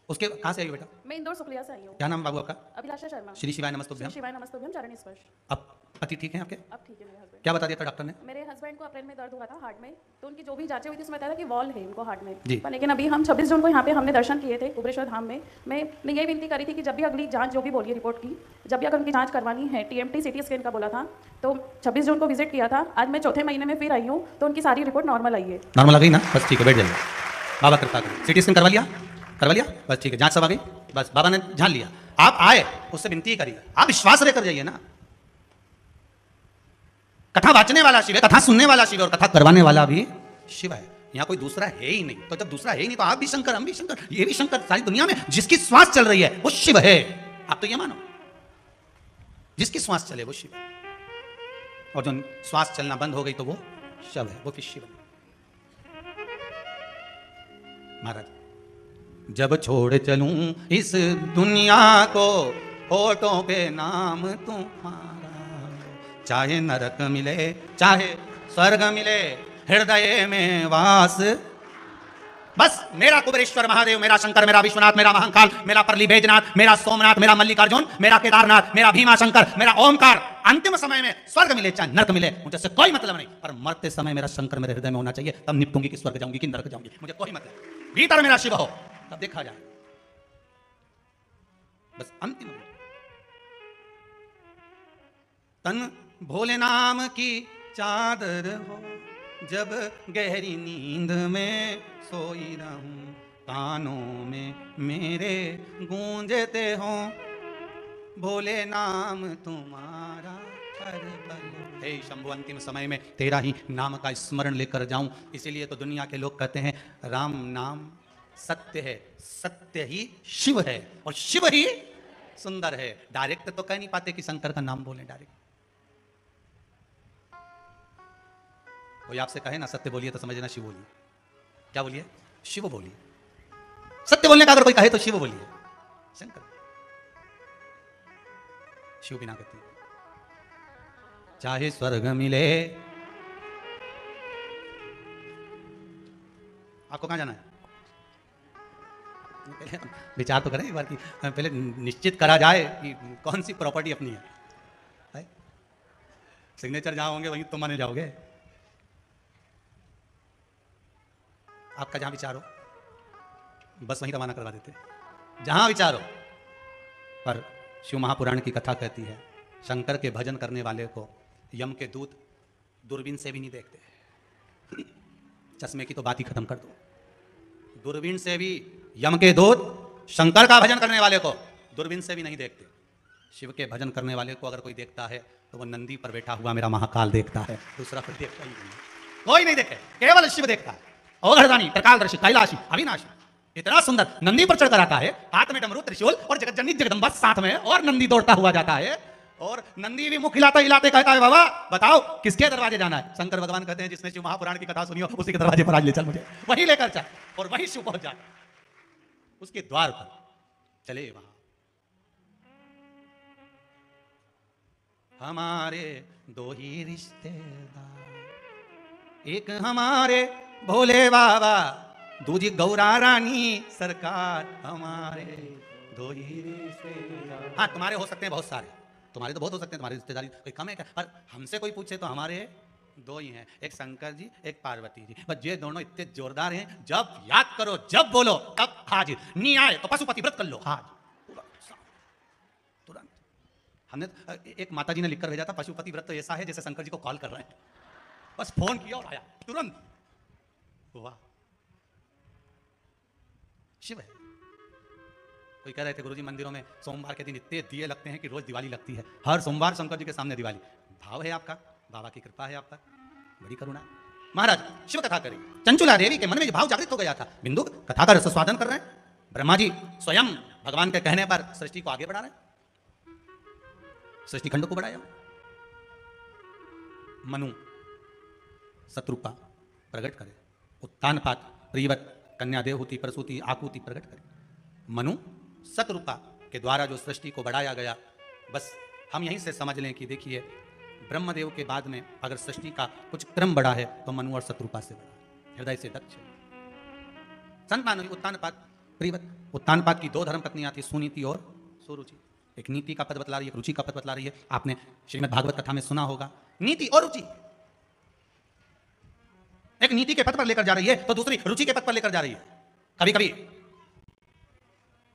उसके, कहां से आई हो बेटा? मैं इंदौर सुकलिया से आई हूं। क्या नाम बाबू आपका? अभिलाषा शर्मा। श्री शिवाय नमस्तुभ्यम। शिवाय नमस्तुभ्यम, चरण स्पर्श। अब पति ठीक है आपके? अब ठीक है मेरे हस्बैंड। क्या बता दिया था डॉक्टर ने? मेरे हस्बैंड को अप्रैल में दर्द हुआ था हार्ट में, तो उनकी जो भी जांचें हुई थी उसमें बताया था कि वॉल है इनको हार्ट में। पर लेकिन अभी हम 26 जून को यहाँ पे हमने दर्शन किए थे कुबरेश्वर धाम में। मैं ये विनती करी थी कि जब भी अगली जांच जो भी बोली रिपोर्ट की, जब भी अगर उनकी जांच करवानी है, TMT CT स्कैन का बोला था, तो 26 जून को विजिट किया था। आज मैं चौथे महीने में फिर आई हूँ तो उनकी सारी रिपोर्ट नॉर्मल आई है। नॉर्मल आ गई ना? बस ठीक है, बैठ जाइए। बाबा कृपा करें। CT स्कैन करवा लिया? करवा लिया? बस ठीक है, जांच सब आ गई, बस बाबा ने जान लिया। आप आए, उससे विनती करिए, आप विश्वास लेकर जाइए ना। कथा वाचने वाला शिव है, कथा सुनने वाला शिव है और कथा करवाने वाला भी शिव है। यहाँ कोई दूसरा है ही नहीं। तो जब दूसरा है ही नहीं तो आप भी शंकर, हम भी शंकर, ये भी शंकर। सारी दुनिया में जिसकी श्वास चल रही है वो शिव है। आप तो ये मानो, जिसकी श्वास चले वो शिव है, और जो श्वास चलना बंद हो गई तो वो शव है, वो फिर शिव है। महाराज, जब छोड़ चलूं इस दुनिया को, होठों पे नाम तुम्हारा, चाहे नरक मिले चाहे स्वर्ग मिले, हृदय में वास। बस मेरा कुबेरेश्वर महादेव, मेरा शंकर, मेरा विश्वनाथ, मेरा महाकाल, मेरा परली बैजनाथ, मेरा सोमनाथ, मेरा मल्लिकार्जुन, मेरा केदारनाथ, मेरा भीमा शंकर, मेरा ओमकार। अंतिम समय में स्वर्ग मिले चाहे नरक मिले, मुझे से कोई मतलब नहीं, पर मरते समय मेरा शंकर मेरे हृदय में होना चाहिए। तब निपटूंगी कि स्वर्ग जाऊंगी कि नरक जाऊंगी, मुझे कोई मतलब। भीतर मेरा शिव हो तब देखा जाए। बस अंतिम तन भोले नाम की चादर हो, जब गहरी नींद में सोई रहूं, कानों में मेरे गूंजते हो भोले नाम तुम्हारा हर पल। हे शंभु, अंतिम समय में तेरा ही नाम का स्मरण लेकर जाऊं। इसीलिए तो दुनिया के लोग कहते हैं राम नाम सत्य है, सत्य ही शिव है, और शिव ही सुंदर है। डायरेक्ट तो कह नहीं पाते कि शंकर का नाम बोलें डायरेक्ट। कोई आपसे कहे ना सत्य बोलिए तो समझना शिव बोलिए। क्या बोलिए? शिव बोलिए। सत्य बोलने का अगर कोई कहे तो शिव बोलिए। शंकर शिव बिना गति। चाहे स्वर्ग मिले। आपको कहां जाना है? पहले विचार तो करें एक बार कि पहले निश्चित करा जाए कि कौन सी प्रॉपर्टी अपनी है। सिग्नेचर जहां होंगे वहीं तुम माने जाओगे। आपका जहां विचार हो बस वहीं रवाना करवा देते, जहां विचार हो। पर शिव महापुराण की कथा कहती है शंकर के भजन करने वाले को यम के दूत दूरबीन से भी नहीं देखते। चश्मे की तो बात ही खत्म कर दो। दूरबीन से भी यम के दूत शंकर का भजन करने वाले को दूरबीन से भी नहीं देखते। शिव के भजन करने वाले को अगर कोई देखता है तो वो नंदी पर बैठा हुआ मेरा महाकाल देखता है, दूसरा कोई देखता ही नहीं। कोई नहीं देखे, केवल शिव देखता है। ओघरदानी, त्रिकालदर्शी, कैलाशी, अविनाशी, इतना सुंदर नंदी पर चढ़कर आता है, हाथ में डमरू, त्रिशूल और जगतजननी जगदम्बा साथ में, और नंदी दौड़ता हुआ जाता है। और नंदी भी मुख हिलाते हिलाते कहता है बाबा बताओ किसके दरवाजे जाना है। शंकर भगवान कहते हैं जिसने शिव महापुराण की कथा सुनी हो उसी के दरवाजे पर आज ले चल, मुझे वहीं लेकर चल। और वहीं शिव पहुंच जाए, उसके द्वार पर चले। वहां हमारे दो ही रिश्तेदार, एक हमारे भोले बाबा, दूजी गौरा रानी सरकार। हमारे दो ही रिश्तेदार। हाँ तुम्हारे हो सकते हैं बहुत सारे, तुम्हारे तो बहुत हो सकते हैं, तुम्हारी रिश्तेदारी कोई कम है क्या? पर हमसे कोई पूछे तो हमारे दो ही हैं, एक शंकर जी एक पार्वती जी। बस ये दोनों इतने जोरदार हैं, जब याद करो जब बोलो तब हाजिर। नहीं आए तो पशुपति व्रत कर लो, हाजिर तुरंत। हमने एक माता जी ने लिखकर भेजा था पशुपति व्रत तो ऐसा है जैसे शंकर जी को कॉल कर रहे हैं, बस फोन किया और आया तुरंत। वाह शिव है। कोई कह रहे थे गुरुजी मंदिरों में सोमवार के दिन इतने दिए लगते हैं कि रोज दिवाली लगती है, हर सोमवार शंकर जी के सामने दिवाली। भाव है आपका, बाबा की कृपा है आप पर, बड़ी करुणा। महाराज शिव कथा करी, चंचुला देवी के मन में जो भाव जागृत हो गया था, बिंदु कथा का रसस्वादन कर रहे हैं। ब्रह्मा जी स्वयं भगवान के कहने पर सृष्टि को आगे बढ़ा रहे हैं, सृष्टि खंड को बढ़ाया। मनु शत्रुपा प्रकट करे, उत्तानपात प्रियवत कन्या देवहूति प्रसूति आकुति प्रकट करे। मनु शतरूपा के द्वारा जो सृष्टि को बढ़ाया गया, बस हम यहीं से समझ लें कि देखिए ब्रह्मदेव के बाद में अगर सृष्टि का कुछ क्रम बढ़ा है तो मनु और शतरूपा से बढ़ा, हृदय से दक्ष। संत मानवी उत्तानपात प्रियवत, उत्तानपात की दो धर्म पत्नियां थी, सुनीति और सुरुचि। एक नीति का पद बतला रही है, रुचि का पद बतला रही है। आपने श्रीमद् भागवत कथा में सुना होगा नीति और रुचि। एक नीति के पद पर लेकर जा रही है तो दूसरी रुचि के पद पर लेकर जा रही है। कभी कभी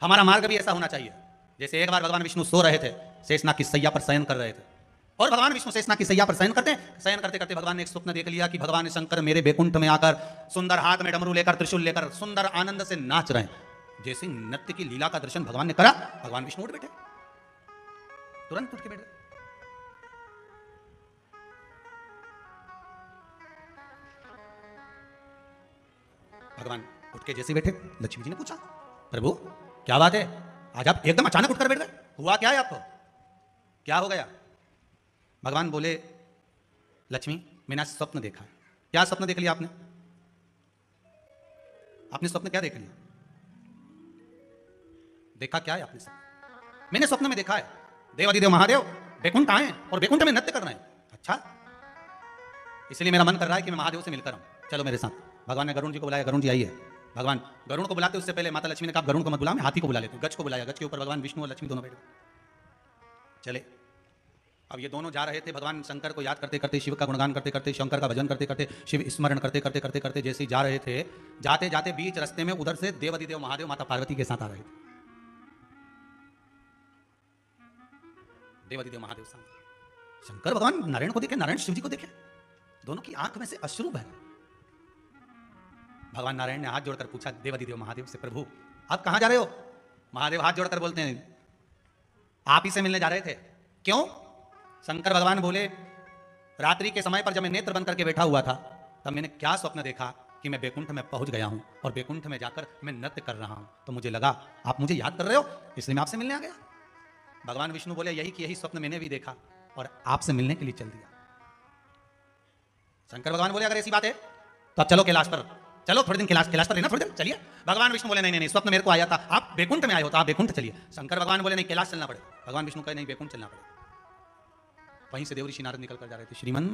हमारा मार्ग भी ऐसा होना चाहिए। जैसे एक बार भगवान विष्णु सो रहे थे, शेषनाग की सैया पर शयन कर रहे थे, और भगवान विष्णु शेषनाग की सैया पर शयन करते करते भगवान ने एक स्वप्न देख लिया कि भगवान शंकर मेरे बैकुंठ में आकर सुंदर हाथ में डमरू लेकर त्रिशूल लेकर सुंदर आनंद से नाच रहे हैं। जैसे नृत्य की लीला का दर्शन भगवान ने करा, भगवान विष्णु उठ बैठे, तुरंत उठ के बैठे। भगवान उठ के जैसे बैठे, लक्ष्मी जी ने पूछा प्रभु क्या बात है, आज आप एकदम अचानक उठकर बैठ गए, हुआ क्या है आपको, क्या हो गया? भगवान बोले लक्ष्मी मैंने आज स्वप्न देखा। क्या स्वप्न देख लिया आपने? आपने स्वप्न क्या देख लिया? देखा क्या है आपने स्वप्न? मैंने स्वप्न में देखा है देवादिदेव महादेव बैकुंठ आए और बैकुंठ में नृत्य कर रहे हैं। अच्छा, इसलिए मेरा मन कर रहा है कि मैं महादेव से मिलकर आऊं, चलो मेरे साथ। भगवान ने गरुण जी को बुलाया, गरुण जी आइए। भगवान गरुण को बुलाते उससे पहले माता लक्ष्मी ने कहा गरुण को मत बुला, मैं हाथी को बुला लेती हूं। गज को बुलाया, गज के ऊपर भगवान विष्णु और लक्ष्मी दोनों बैठे चले। अब ये दोनों जा रहे थे, भगवान शंकर को याद करते करते, शिव का गुणगान करते करते, शंकर का भजन करते करते, शिव स्मरण करते करते करते करते जैसे ही जा रहे थे, जाते जाते बीच रास्ते में उधर से देवादिदेव महादेव माता पार्वती के साथ आ रहे थे। देवादिदेव महादेव साथ, शंकर भगवान नारायण को देखे, नारायण शिव जी को देखे, दोनों की आंख में से अश्रु बह। भगवान नारायण ने हाथ जोड़कर पूछा देवादिदेव महादेव से, प्रभु आप कहां जा रहे हो? महादेव हाथ जोड़कर बोलते हैं आप ही से मिलने जा रहे थे। क्यों? शंकर भगवान बोले रात्रि के समय पर जब मैं नेत्र बंद करके बैठा हुआ था तब मैंने क्या स्वप्न देखा कि मैं बैकुंठ में पहुंच गया हूं और बैकुंठ में जाकर मैं नृत्य कर रहा हूं, तो मुझे लगा आप मुझे याद कर रहे हो, इसलिए मैं आपसे मिलने आ गया। भगवान विष्णु बोले यही कि यही स्वप्न मैंने भी देखा और आपसे मिलने के लिए चल दिया। शंकर भगवान बोले अगर ऐसी बात है तो अब चलो कैलाश पर, चलो थोड़े दिन कैलाश पर रहना, थोड़ी देर चलिए। भगवान विष्णु बोले नहीं, स्वप्न मेरे को आया था, आप बैकुंठ में आए हो तो आप बैकुंठ चलिए। शंकर भगवान बोले नहीं, कैलाश चलना पड़ेगा। भगवान विष्णु कहे नहीं, बैकुंठ चलना पड़ेगा। वहीं से देवऋषि नारद निकल कर जा रहे थे। श्रीमन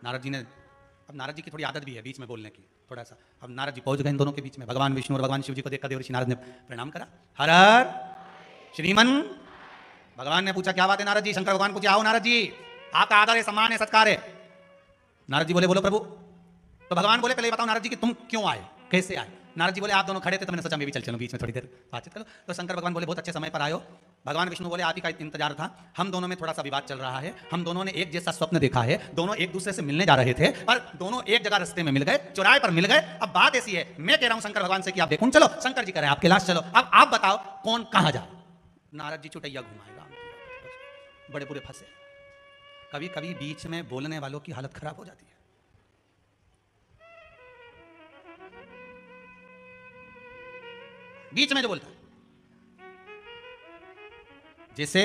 नारद जी ने, अब नारद जी की थोड़ी आदत भी है बीच में बोलने की थोड़ा सा, अब नारद जी पहुंच गए इन दोनों के बीच में। भगवान विष्णु और भगवान शिव जी को देखकर देवऋषि नारद ने प्रणाम करा। हर हर श्रीमन। भगवान ने पूछा क्या बात है नारद जी? शंकर भगवान पूछे आओ नारद जी, आपका आदर है, सम्मान है, सत्कार है। नारद जी बोले बोलो प्रभु। तो भगवान बोले पहले बताओ नारद जी कि तुम क्यों आए, कैसे आए? नारद जी बोले आप दोनों खड़े थे तो मैंने सोचा मैं भी चल चलूं बीच में थोड़ी देर बातचीत करो। तो शंकर भगवान बोले बहुत अच्छे समय पर आयो। भगवान विष्णु बोले आप ही का इंतजार था, हम दोनों में थोड़ा सा विवाद चल रहा है, हम दोनों ने एक जैसा स्वप्न देखा है, दोनों एक दूसरे से मिलने जा रहे थे पर दोनों एक जगह रास्ते में मिल गए, चौराहे पर मिल गए। अब बात ऐसी है, मैं कह रहा हूं शंकर भगवान से कि आप बैकुंठ चलो, शंकर जी कह रहे हैं आप कैलाश चलो। अब आप बताओ कौन कहां जाए? नारद जी चुटैया घुमाएगा, बड़े बुरे फंसे। कभी कभी बीच में बोलने वालों की हालत खराब हो जाती है। बीच में जो बोलता है, जैसे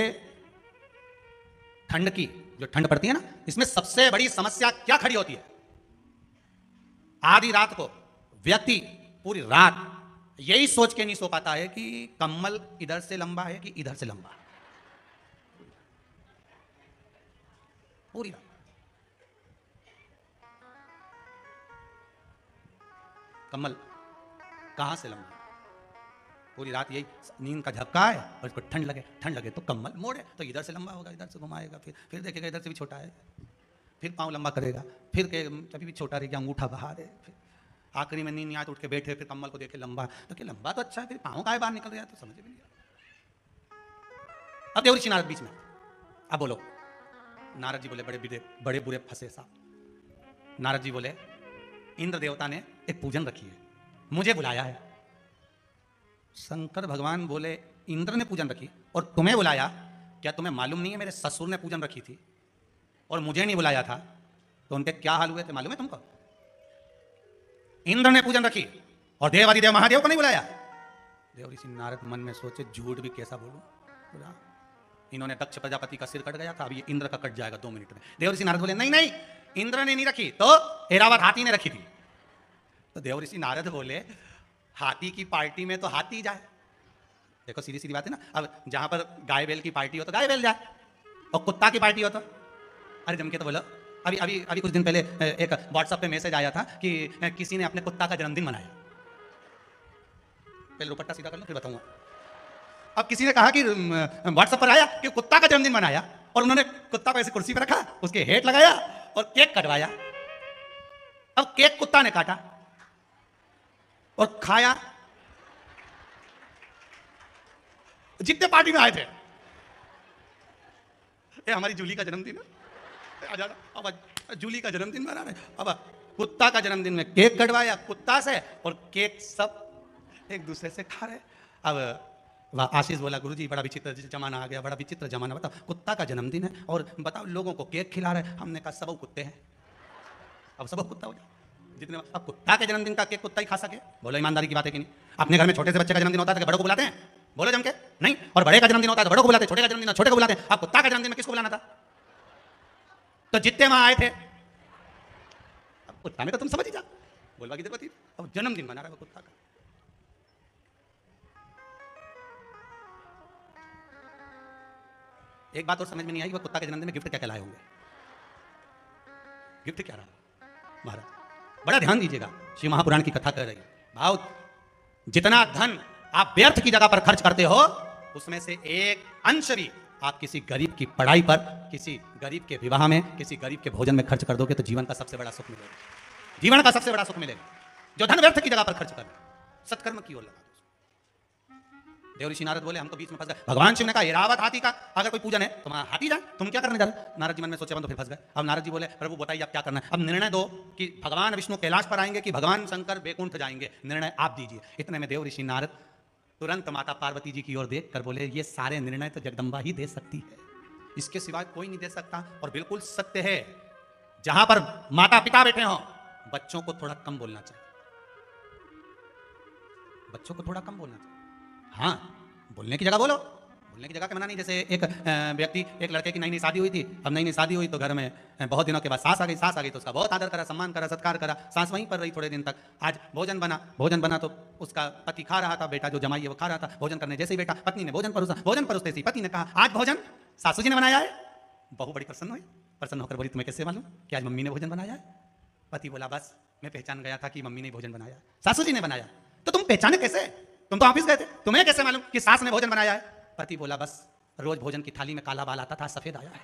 ठंड की जो ठंड पड़ती है ना, इसमें सबसे बड़ी समस्या क्या खड़ी होती है? आधी रात को व्यक्ति पूरी रात यही सोच के नहीं सो पाता है कि कम्बल इधर से लंबा है कि इधर से लंबा है। पूरी रात कम्बल कहां से लंबा, पूरी रात यही नींद का झपका है और इसको ठंड लगे तो कम्बल मोड़े तो इधर से लंबा होगा, इधर से घुमाएगा, फिर देखेगा इधर से भी छोटा है, फिर पाँव लंबा करेगा, फिर कभी भी छोटा रह गया, अंगूठा बाहर है, फिर आखिरी में नींद नहीं आए तो उठ के बैठे, फिर कम्बल को देखे लंबा, तो क्या लंबा तो अच्छा है, फिर पाँव का बाहर निकल गया तो समझ भी नहीं आया। अब देवऋषि नारद बीच में, अब बोलो। नारद जी बोले बड़े बुरे फंसे साहब। नारद जी बोले इंद्र देवता ने एक पूजन रखी है, मुझे बुलाया है। शंकर भगवान बोले इंद्र ने पूजन रखी और तुम्हें बुलाया, क्या तुम्हें मालूम नहीं है मेरे ससुर ने पूजन रखी थी और मुझे नहीं बुलाया था? तो उनके क्या हाल हुए थे मालूम है तुमको? इंद्र ने पूजन रखी और देवादिदेव महादेव को नहीं बुलाया। देवऋषि नारद मन में सोचे झूठ भी कैसा बोलूं, इन्होंने दक्ष प्रजापति का सिर कट गया था, अब ये इंद्र का कट जाएगा 2 मिनट में। देवऋषि नारद बोले नहीं इंद्र ने नहीं रखी तो ऐरावत हाथी ने रखी थी। तो देवऋषि नारद बोले हाथी की पार्टी में तो हाथी जाए। देखो सीधी सीधी बात है ना। अब जहां पर गाय बैल की पार्टी हो तो गाय बैल जाए, और कुत्ता की पार्टी हो तो अरे जम के तो बोलो। अभी कुछ दिन पहले एक व्हाट्सएप पे मैसेज आया था कि किसी ने अपने कुत्ता का जन्मदिन मनाया। पहले दुपट्टा सीधा कर लो फिर बताऊंगा। अब किसी ने कहा कि व्हाट्सएप पर आया कि कुत्ता का जन्मदिन मनाया और उन्होंने कुत्ता को ऐसी कुर्सी पर रखा, उसके हेठ लगाया और केक कटवाया। अब केक कुत्ता ने काटा और खाया। जितने पार्टी में आए थे, हमारी जूली का जन्मदिन है, अब जूली का जन्मदिन मना रहे, अब कुत्ता का जन्मदिन में केक कटवाया कुत्ता से और केक सब एक दूसरे से खा रहे। अब आशीष बोला गुरुजी बड़ा विचित्र जमाना आ गया, बड़ा विचित्र जमाना। बताओ कुत्ता का जन्मदिन है और बताओ लोगों को केक खिला रहे। हमने कहा सब कुत्ते हैं, अब सब कुत्ता हो जाए। जितने अब कुत्ता के जन्मदिन का केक कुत्ता ही खा सके? बोलो ईमानदारी की बात है कि नहीं? अपने घर में छोटे से बच्चे का जन्मदिन होता है तो बड़ों को बुलाते हैं? बोलो जम के नहीं। और बड़े का जन्मदिन होता है तो बड़ों को बुलाते हैं, छोटे का जन्मदिन छोटे को बुलाते हैं। अब कुत्ता का जन्मदिन में किसको बुलाना था? तो जितने वहां आए थे, अब कुत्ता में तो तुम समझ ही जा, बोलवा की जरूरत ही। अब जन्मदिन मना रहा है कुत्ता का। एक बात और समझ में नहीं आई, वो कुत्ता के जन्मदिन में गिफ्ट क्या कहलाए होंगे? गिफ्ट क्या रहा महाराज? बड़ा ध्यान दीजिएगा, शिव महापुराण की कथा कर रही भाव। जितना धन आप व्यर्थ की जगह पर खर्च करते हो, उसमें से एक अंश भी आप किसी गरीब की पढ़ाई पर, किसी गरीब के विवाह में, किसी गरीब के भोजन में खर्च कर दोगे तो जीवन का सबसे बड़ा सुख मिलेगा। जीवन का सबसे बड़ा सुख मिलेगा जो धन व्यर्थ की जगह पर खर्च कर, सत्कर्म की ओर लगा। देवऋषि नारद बोले हम तो बीच में फंस गए। भगवान शिव ने कहा ऐरावत हाथी का अगर कोई पूजन है तो वहां हाथी जाए, तुम क्या करने जा रहे? नारद जी मन में सोचे तो फिर फंस गए। अब नारद जी बोले प्रभु बताइए आप क्या करना है? अब निर्णय दो कि भगवान विष्णु कैलाश पर आएंगे कि भगवान शंकर बैकुंठ जाएंगे, निर्णय आप दीजिए। इतने में देवऋषि नारद तुरंत माता पार्वती जी की ओर देख कर बोले ये सारे निर्णय तो जगदम्बा ही दे सकती है, इसके सिवाय कोई नहीं दे सकता। और बिल्कुल सत्य है, जहां पर माता पिता बैठे हो बच्चों को थोड़ा कम बोलना चाहिए, बच्चों को थोड़ा कम बोलना चाहिए। हाँ बोलने की जगह बोलो, बोलने की जगह के मना नहीं। जैसे एक व्यक्ति, एक लड़के की नई नई शादी हुई थी। अब नई नई शादी हुई तो घर में बहुत दिनों के बाद सास आ गई तो उसका बहुत आदर करा, सम्मान करा, सत्कार करा। सास वहीं पर रही थोड़े दिन तक। आज भोजन बना तो उसका पति खा रहा था, बेटा जो जमाई है वो खा रहा था। भोजन करने जैसे ही बेटा पत्नी ने भोजन परोसा, भोजन परोसते ही पति ने कहा आज भोजन सासू जी ने बनाया है। बहू बड़ी प्रसन्न हुई, प्रसन्न होकर बोली तुम्हें कैसे मालूम कि आज मम्मी ने भोजन बनाया है? पति बोला बस मैं पहचान गया था कि मम्मी ने भोजन बनाया, सासू जी ने बनाया। तो तुम पहचाने कैसे? तुम तो ऑफिस गए थे, तुम्हें कैसे मालूम कि सास ने भोजन बनाया है? पति बोला बस रोज भोजन की थाली में काला बाल आता था, सफेद आया है,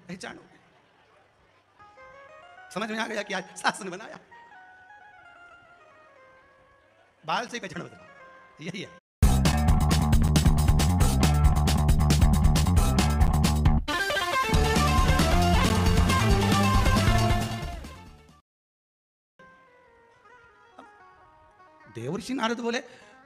पहचानो। समझ में आ गया कि आज सास ने बनाया। बाल से पहचानो, यही है। देवर्षि नारद बोले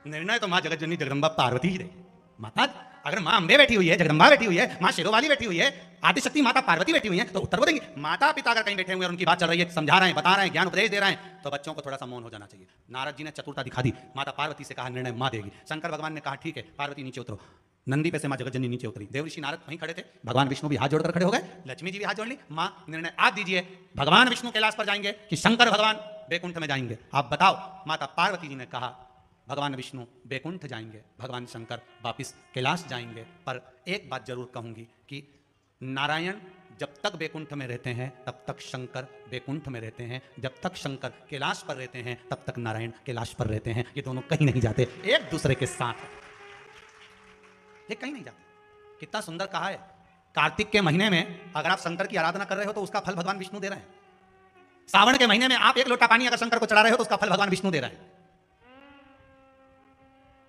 निर्णय तो माँ जगतजननी जगदम्बा पार्वती ही रहेगी। माता अगर माँ अम्बे बैठी हुई है, जगदम्बा बैठी हुई है, माँ शेरोवाली बैठी हुई है, आदिशक्ति माता पार्वती बैठी हुई है तो उत्तर वो देंगी। माता पिता अगर कहीं बैठे हुए हैं और उनकी बात चल रही है, समझा रहे हैं, बता रहे हैं, ज्ञान उपदेश दे रहे हैं, तो बच्चों को थोड़ा सा मौन हो जाना चाहिए। नारद जी ने चतुरता दिखा दी। माता पार्वती से कहा निर्णय माँ देगी। शंकर भगवान ने कहा ठीक है पार्वती नीचे उतरो। नंदी पे से माँ जगतजननी नीचे उतरी। देवर्षि नारद वहीं खड़े थे। भगवान विष्णु भी हाथ जोड़कर खड़े हो गए, लक्ष्मी जी भी हाथ जोड़ ली। माँ निर्णय आप दीजिए, भगवान विष्णु कैलाश पर जाएंगे कि शंकर भगवान बैकुंठ में जाएंगे, आप बताओ। माता पार्वती जी ने कहा भगवान विष्णु बैकुंठ जाएंगे, भगवान शंकर वापिस कैलाश जाएंगे। पर एक बात जरूर कहूंगी कि नारायण जब तक बैकुंठ में रहते हैं तब तक शंकर बैकुंठ में रहते हैं, जब तक शंकर कैलाश पर रहते हैं तब तक नारायण कैलाश पर रहते हैं। ये दोनों कहीं नहीं जाते, एक दूसरे के साथ, ये कहीं नहीं जाते। कितना सुंदर कहा है। कार्तिक के महीने में अगर आप शंकर की आराधना कर रहे हो तो उसका फल भगवान विष्णु दे रहे हैं। सावन के महीने में आप एक लोटा पानी अगर शंकर को चढ़ा रहे हो तो उसका फल भगवान विष्णु दे रहे हैं।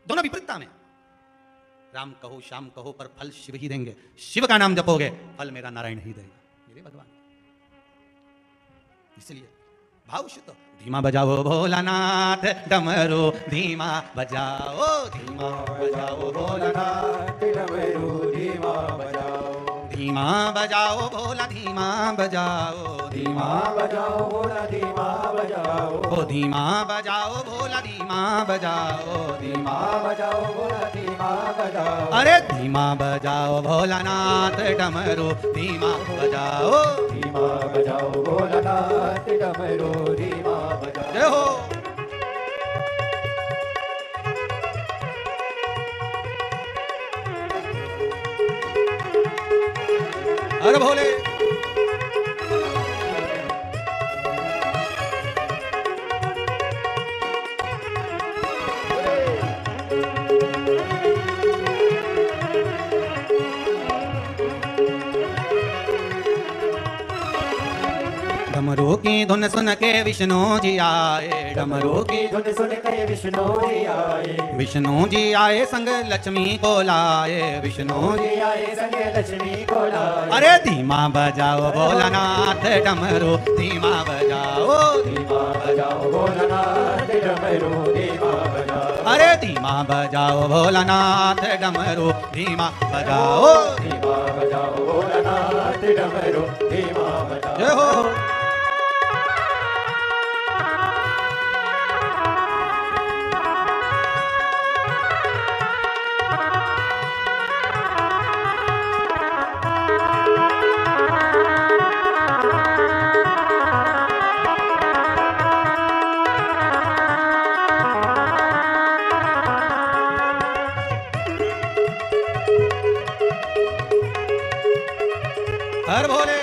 दोनों विपरीतता में। राम कहो श्याम कहो पर फल शिव ही देंगे। शिव का नाम जपोगे फल मेरा नारायण ही देगा, मेरे भगवान। इसलिए भाव शुद्ध। धीमा बजाओ भोलानाथ डमरू, धीमा बजाओ, धीमा बजाओ भोलानाथ डमरू, धीमा बजाओ, धीमा बजाओ भोला, धीमा बजाओ, धीमा बजाओ भोला, धीमा बजाओ, ओ धीमा बजाओ भोला, धीमा बजाओ, धीमा बजाओ भोला, धीमा बजाओ। अरे धीमा बजाओ भोलानाथ डमरू, धीमा बजाओ, धीमा बजाओ भोलानाथ डमरू, धीमा बजाओ। जय हो। अरे भोले। डमरू की धुन सुन के विष्णु जी आए, डमरू की धुन सुन के विष्णु जी आए, विष्णु जी आए संग लक्ष्मी को लाए, विष्णु जी आए संग लक्ष्मी को लाए। अरे धीमा बजाओ भोलानाथ डमरू, धीमा बजाओ, धीमा बजाओ भोलानाथ डमरू, धीमा बजाओ। अरे धीमा बजाओ भोलानाथ डमरू, धीमा बजाओ, धीमा बजाओ भोलानाथ डमरू, धीमा बजाओ। जय हो। हर भोले।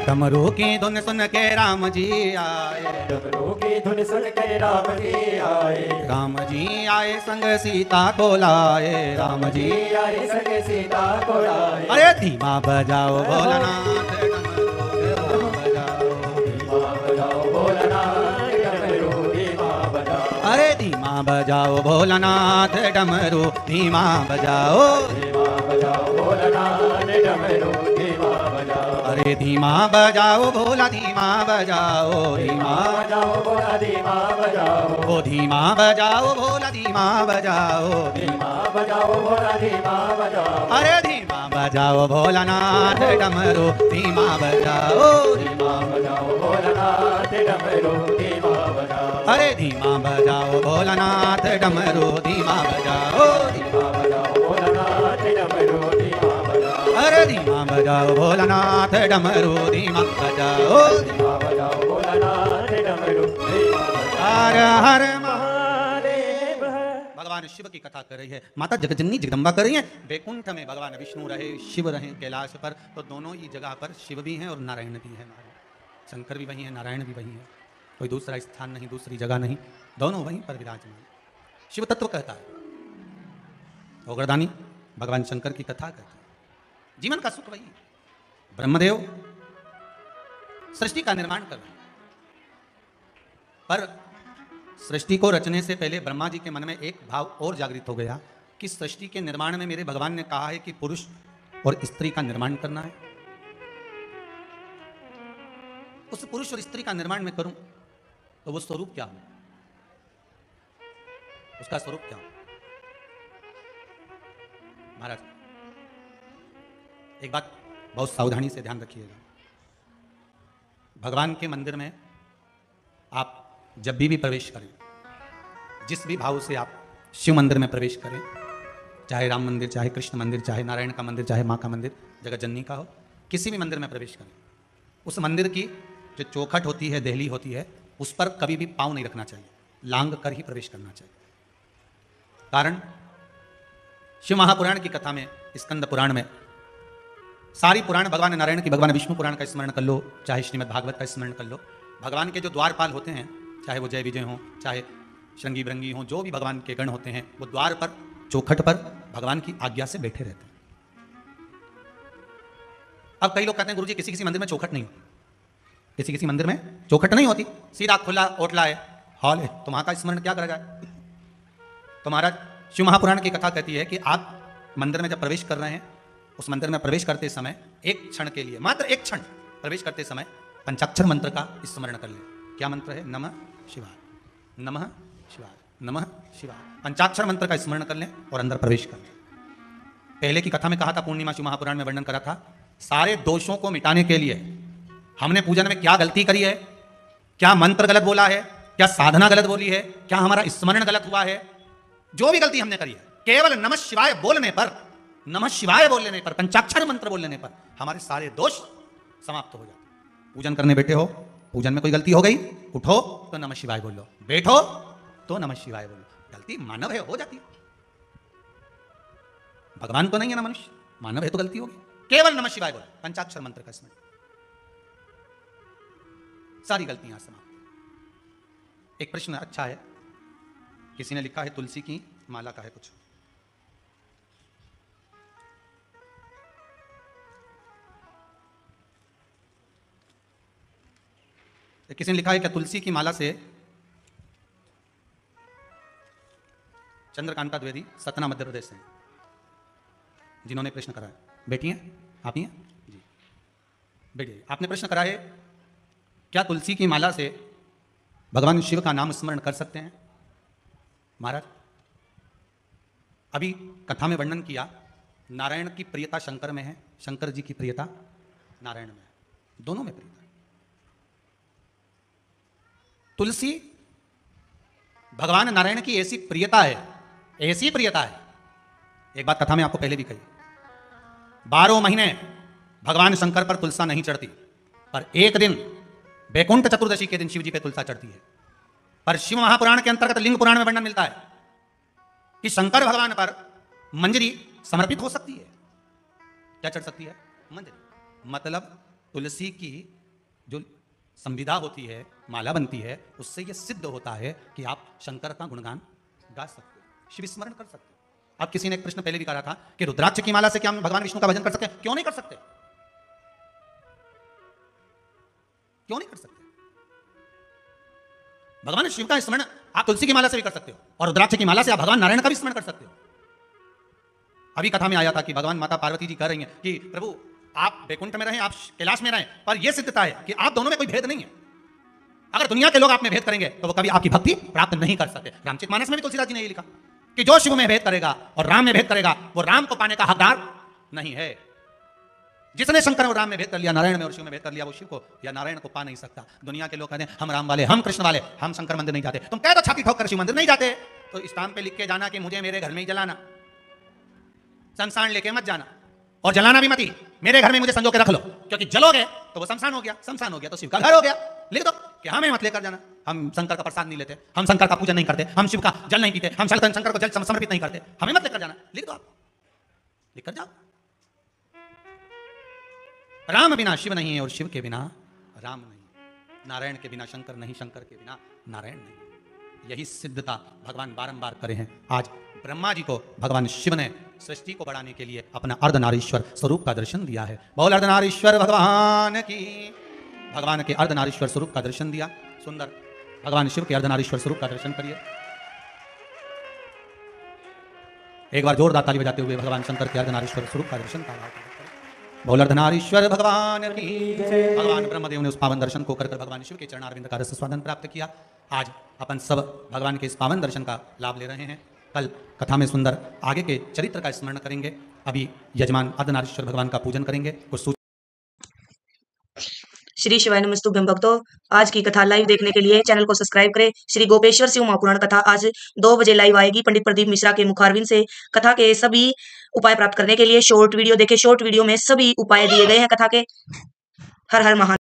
डमरू की धुन सुन के राम जी आए, डमरू की धुन सुन के राम जी आए, राम जी आए संग सीता को लाए, राम जी आए संग सीता को लाए। अरे धीमा बजाओ भोलानाथ डमरू, धीमा बजाओ भोलानाथ डमरू, धीमा बजाओ। अरे धीमा बजाओ भोलानाथ डमरू, धीमा बजाओ, धीमा बजाओ भोलानाथ डमरू, धीमा बजाओ। अरे धीमा बजाओ भोला धीमा बजाओ, धीमा बजाओ भोला धीमा बजाओ, ओ धीमा बजाओ भोला धीमा बजाओ, धीमा बजाओ भोला धीमा बजाओ, अरे धीमा बजाओ भोलानाथ डमरू धीमा बजाओ, धीमा बजाओ भोलानाथ डमरू धीमा बजाओ, अरे धीमा बजाओ भोलानाथ डमरू धीमा बजाओ, धीमा बजाओ भोलानाथ डमरू धीमा बजाओ, अरे धीमा बजाओ भोलानाथ डमरू धीमा बजाओ, धीमा बजाओ भोलानाथ डमरू धीमा बजाओ। हर हर महादेव भगवान शिव की कथा कर रही है, माता जगजननी जगदम्बा कर रही है। वैकुंठ में भगवान विष्णु रहे, शिव रहे कैलाश पर, तो दोनों ही जगह पर शिव भी हैं और नारायण भी है। शंकर भी वही है, नारायण भी वही है, कोई दूसरा स्थान नहीं, दूसरी जगह नहीं, दोनों वहीं पर विराजमान। शिव तत्व कहता है, ओगरदानी भगवान शंकर की कथा कहता है। जीवन का सुख वही है। ब्रह्मदेव सृष्टि का निर्माण कर रहे हैं, पर सृष्टि को रचने से पहले ब्रह्मा जी के मन में एक भाव और जागृत हो गया कि सृष्टि के निर्माण में मेरे भगवान ने कहा है कि पुरुष और स्त्री का निर्माण करना है। उस पुरुष और स्त्री का निर्माण मैं करूं तो वो स्वरूप क्या हो, उसका स्वरूप क्या हो। महाराज एक बात बहुत सावधानी से ध्यान रखिएगा, भगवान के मंदिर में आप जब भी प्रवेश करें, जिस भी भाव से आप शिव मंदिर में प्रवेश करें, चाहे राम मंदिर, चाहे कृष्ण मंदिर, चाहे नारायण का मंदिर, चाहे माँ का मंदिर, जगत जननी का हो, किसी भी मंदिर में प्रवेश करें, उस मंदिर की जो चौखट होती है, देहली होती है, उस पर कभी भी पाँव नहीं रखना चाहिए, लांग कर ही प्रवेश करना चाहिए। कारण शिव महापुराण की कथा में, स्कंद पुराण में, सारी पुराण भगवान नारायण की, भगवान विष्णु पुराण का स्मरण कर लो, चाहे श्रीमद् भागवत का स्मरण कर लो, भगवान के जो द्वारपाल होते हैं, चाहे वो जय विजय हों, चाहे श्रृंगी भृंगी हों, जो भी भगवान के गण होते हैं, वो द्वार पर, चौखट पर भगवान की आज्ञा से बैठे रहते हैं। अब कई लोग कहते हैं गुरुजी किसी किसी मंदिर में चौखट नहीं होती, किसी किसी मंदिर में चौखट नहीं होती, सीधा खुला ओटला है, हॉल है, तो वहां का स्मरण क्या करा जाए। तो महाराज शिव महापुराण की कथा कहती है कि आप मंदिर में जब प्रवेश कर रहे हैं, उस मंदिर में प्रवेश करते समय एक क्षण के लिए, मात्र एक क्षण प्रवेश करते समय पंचाक्षर मंत्र का स्मरण कर ले। क्या मंत्र है? नमः शिवाय, नमः शिवाय, नमः शिवाय। पंचाक्षर मंत्र का स्मरण कर लें और अंदर प्रवेश कर लें। पहले की कथा में कहा था, पूर्णिमा शिव महापुराण में वर्णन करा था, सारे दोषों को मिटाने के लिए हमने पूजन में क्या गलती करी है, क्या मंत्र गलत बोला है, क्या साधना गलत बोली है, क्या हमारा स्मरण गलत हुआ है, जो भी गलती हमने करी है, केवल नमः शिवाय बोलने पर, नमः शिवाय बोलने पर, पंचाक्षर मंत्र बोलने पर हमारे सारे दोष समाप्त हो जाते। पूजन करने बैठे हो, पूजन में कोई गलती हो गई, उठो तो नमः शिवाय बोल लो, बैठो तो नमः शिवाय बोलो। गलती मानव है, हो जाती है, भगवान तो नहीं है ना मनुष्य, मानव है तो गलती होगी। केवल नमः शिवाय बोलो, पंचाक्षर मंत्र का स्मरण, सारी गलतियां समाप्त। एक प्रश्न अच्छा है, किसी ने लिखा है तुलसी की माला का है कुछ, किसी ने लिखा है क्या तुलसी की माला से, चंद्रकांता द्विवेदी, सतना मध्य प्रदेश से, जिन्होंने प्रश्न करा है, बेटी हैं आप ही हैं जी, बेटी आपने प्रश्न करा है क्या तुलसी की माला से भगवान शिव का नाम स्मरण कर सकते हैं। महाराज अभी कथा में वर्णन किया, नारायण की प्रियता शंकर में है, शंकर जी की प्रियता नारायण में है, दोनों में प्रियता। तुलसी भगवान नारायण की ऐसी प्रियता है, ऐसी प्रियता है, एक बात कथा में आपको पहले भी कही, 12 महीने भगवान शंकर पर तुलसा नहीं चढ़ती, पर एक दिन वैकुंठ चतुर्दशी के दिन शिव जी पे तुलसा चढ़ती है। पर शिव महापुराण के अंतर्गत लिंग पुराण में वर्णन मिलता है कि शंकर भगवान पर मंजरी समर्पित हो सकती है। क्या चढ़ सकती है? मंजरी। मतलब तुलसी की जो संविदा होती है, माला बनती है, उससे यह सिद्ध होता है कि आप शंकर का गुणगान गा सकते हो, शिव स्मरण कर सकते हो। अब किसी ने एक प्रश्न पहले भी करा था कि रुद्राक्ष की माला से क्या हम भगवान विष्णु का भजन कर सकते हैं? क्यों नहीं कर सकते? क्यों नहीं कर सकते? भगवान शिव का स्मरण आप तुलसी की माला से भी कर सकते हो, और रुद्राक्ष की माला से आप भगवान नारायण का भी स्मरण कर सकते हो। अभी कथा में आया था कि भगवान माता पार्वती जी कह रही हैं कि प्रभु आप वैकुंठ में रहें, आप कैलाश में रहें, पर यह सिद्धता है कि आप दोनों में कोई भेद नहीं है। अगर दुनिया के लोग आप में भेद करेंगे तो वो कभी आपकी भक्ति प्राप्त नहीं कर सकते। रामचरितमानस में भी तुलसीदास जी ने ये लिखा कि जो शिव में भेद करेगा और राम में भेद करेगा वो राम को पाने का हकदार नहीं है। जिसने शंकर और राम में भेद कर लिया, नारायण में और शिव में भेद कर लिया, वो शिव को या नारायण को पा नहीं सकता। दुनिया के लोग कहते हैं हम राम वाले, हम कृष्ण वाले, हम शंकर मंदिर नहीं जाते। तुम कह दो छाती ठोक कर शिव मंदिर नहीं जाते तो स्टाम्प पे लिख के जाना कि मुझे मेरे घर में ही जलाना, शमशान लेके मत जाना, और जलाना भी मत ही, मेरे घर में मुझे संजो के रख लो, क्योंकि जलोगे तो वो शमशान हो गया, शमशान हो गया तो शिव का घर हो गया। लिख दो कि हमें मत लेकर जाना, हम शंकर का प्रसाद नहीं लेते, हम शंकर का पूजन नहीं करते, हम शिव का जल नहीं पीते, हम शंकर को जल समर्पित नहीं करते, हमें मत लेकर जाना। लिख दो, आप लिख कर जाओ। राम बिना शिव नहीं है और शिव के बिना राम नहीं, नारायण के बिना शंकर नहीं, शंकर के बिना नारायण नहीं। यही सिद्धता भगवान बारंबार करे हैं। आज ब्रह्मा जी को भगवान शिव ने सृष्टि को बढ़ाने के लिए अपना अर्धनारीश्वर स्वरूप का दर्शन दिया है। बोल अर्धनारीश्वर भगवान की। भगवान के अर्धनारीश्वर स्वरूप का दर्शन दिया। सुंदर भगवान शिव के अर्धनारीश्वर स्वरूप का दर्शन करिए। एक बार जोरदार ताली बजाते हुए भगवान शंकर के अर्धनारीश्वर स्वरूप का दर्शन का बोल अर्धनारीश्वर भगवान की। भगवान ब्रह्मदेव ने उस पावन दर्शन को कर भगवान शिव के चरणारविंद का रस स्वादन प्राप्त किया। आज अपन सब भगवान के इस पावन दर्शन का लाभ ले रहे हैं। कल कथा में सुंदर आगे के चरित्र का स्मरण करेंगे। अभी यजमान अर्धनारीश्वर भगवान का पूजन करेंगे। कुछ श्री शिवाय नमस्तुभ्यं भक्तों, आज की कथा लाइव देखने के लिए चैनल को सब्सक्राइब करें। श्री गोपेश्वर शिव महापुराण कथा आज 2 बजे लाइव आएगी। पंडित प्रदीप मिश्रा के मुखारविंद से कथा के सभी उपाय प्राप्त करने के लिए शॉर्ट वीडियो देखें। शॉर्ट वीडियो में सभी उपाय दिए गए हैं कथा के। हर हर महादेव।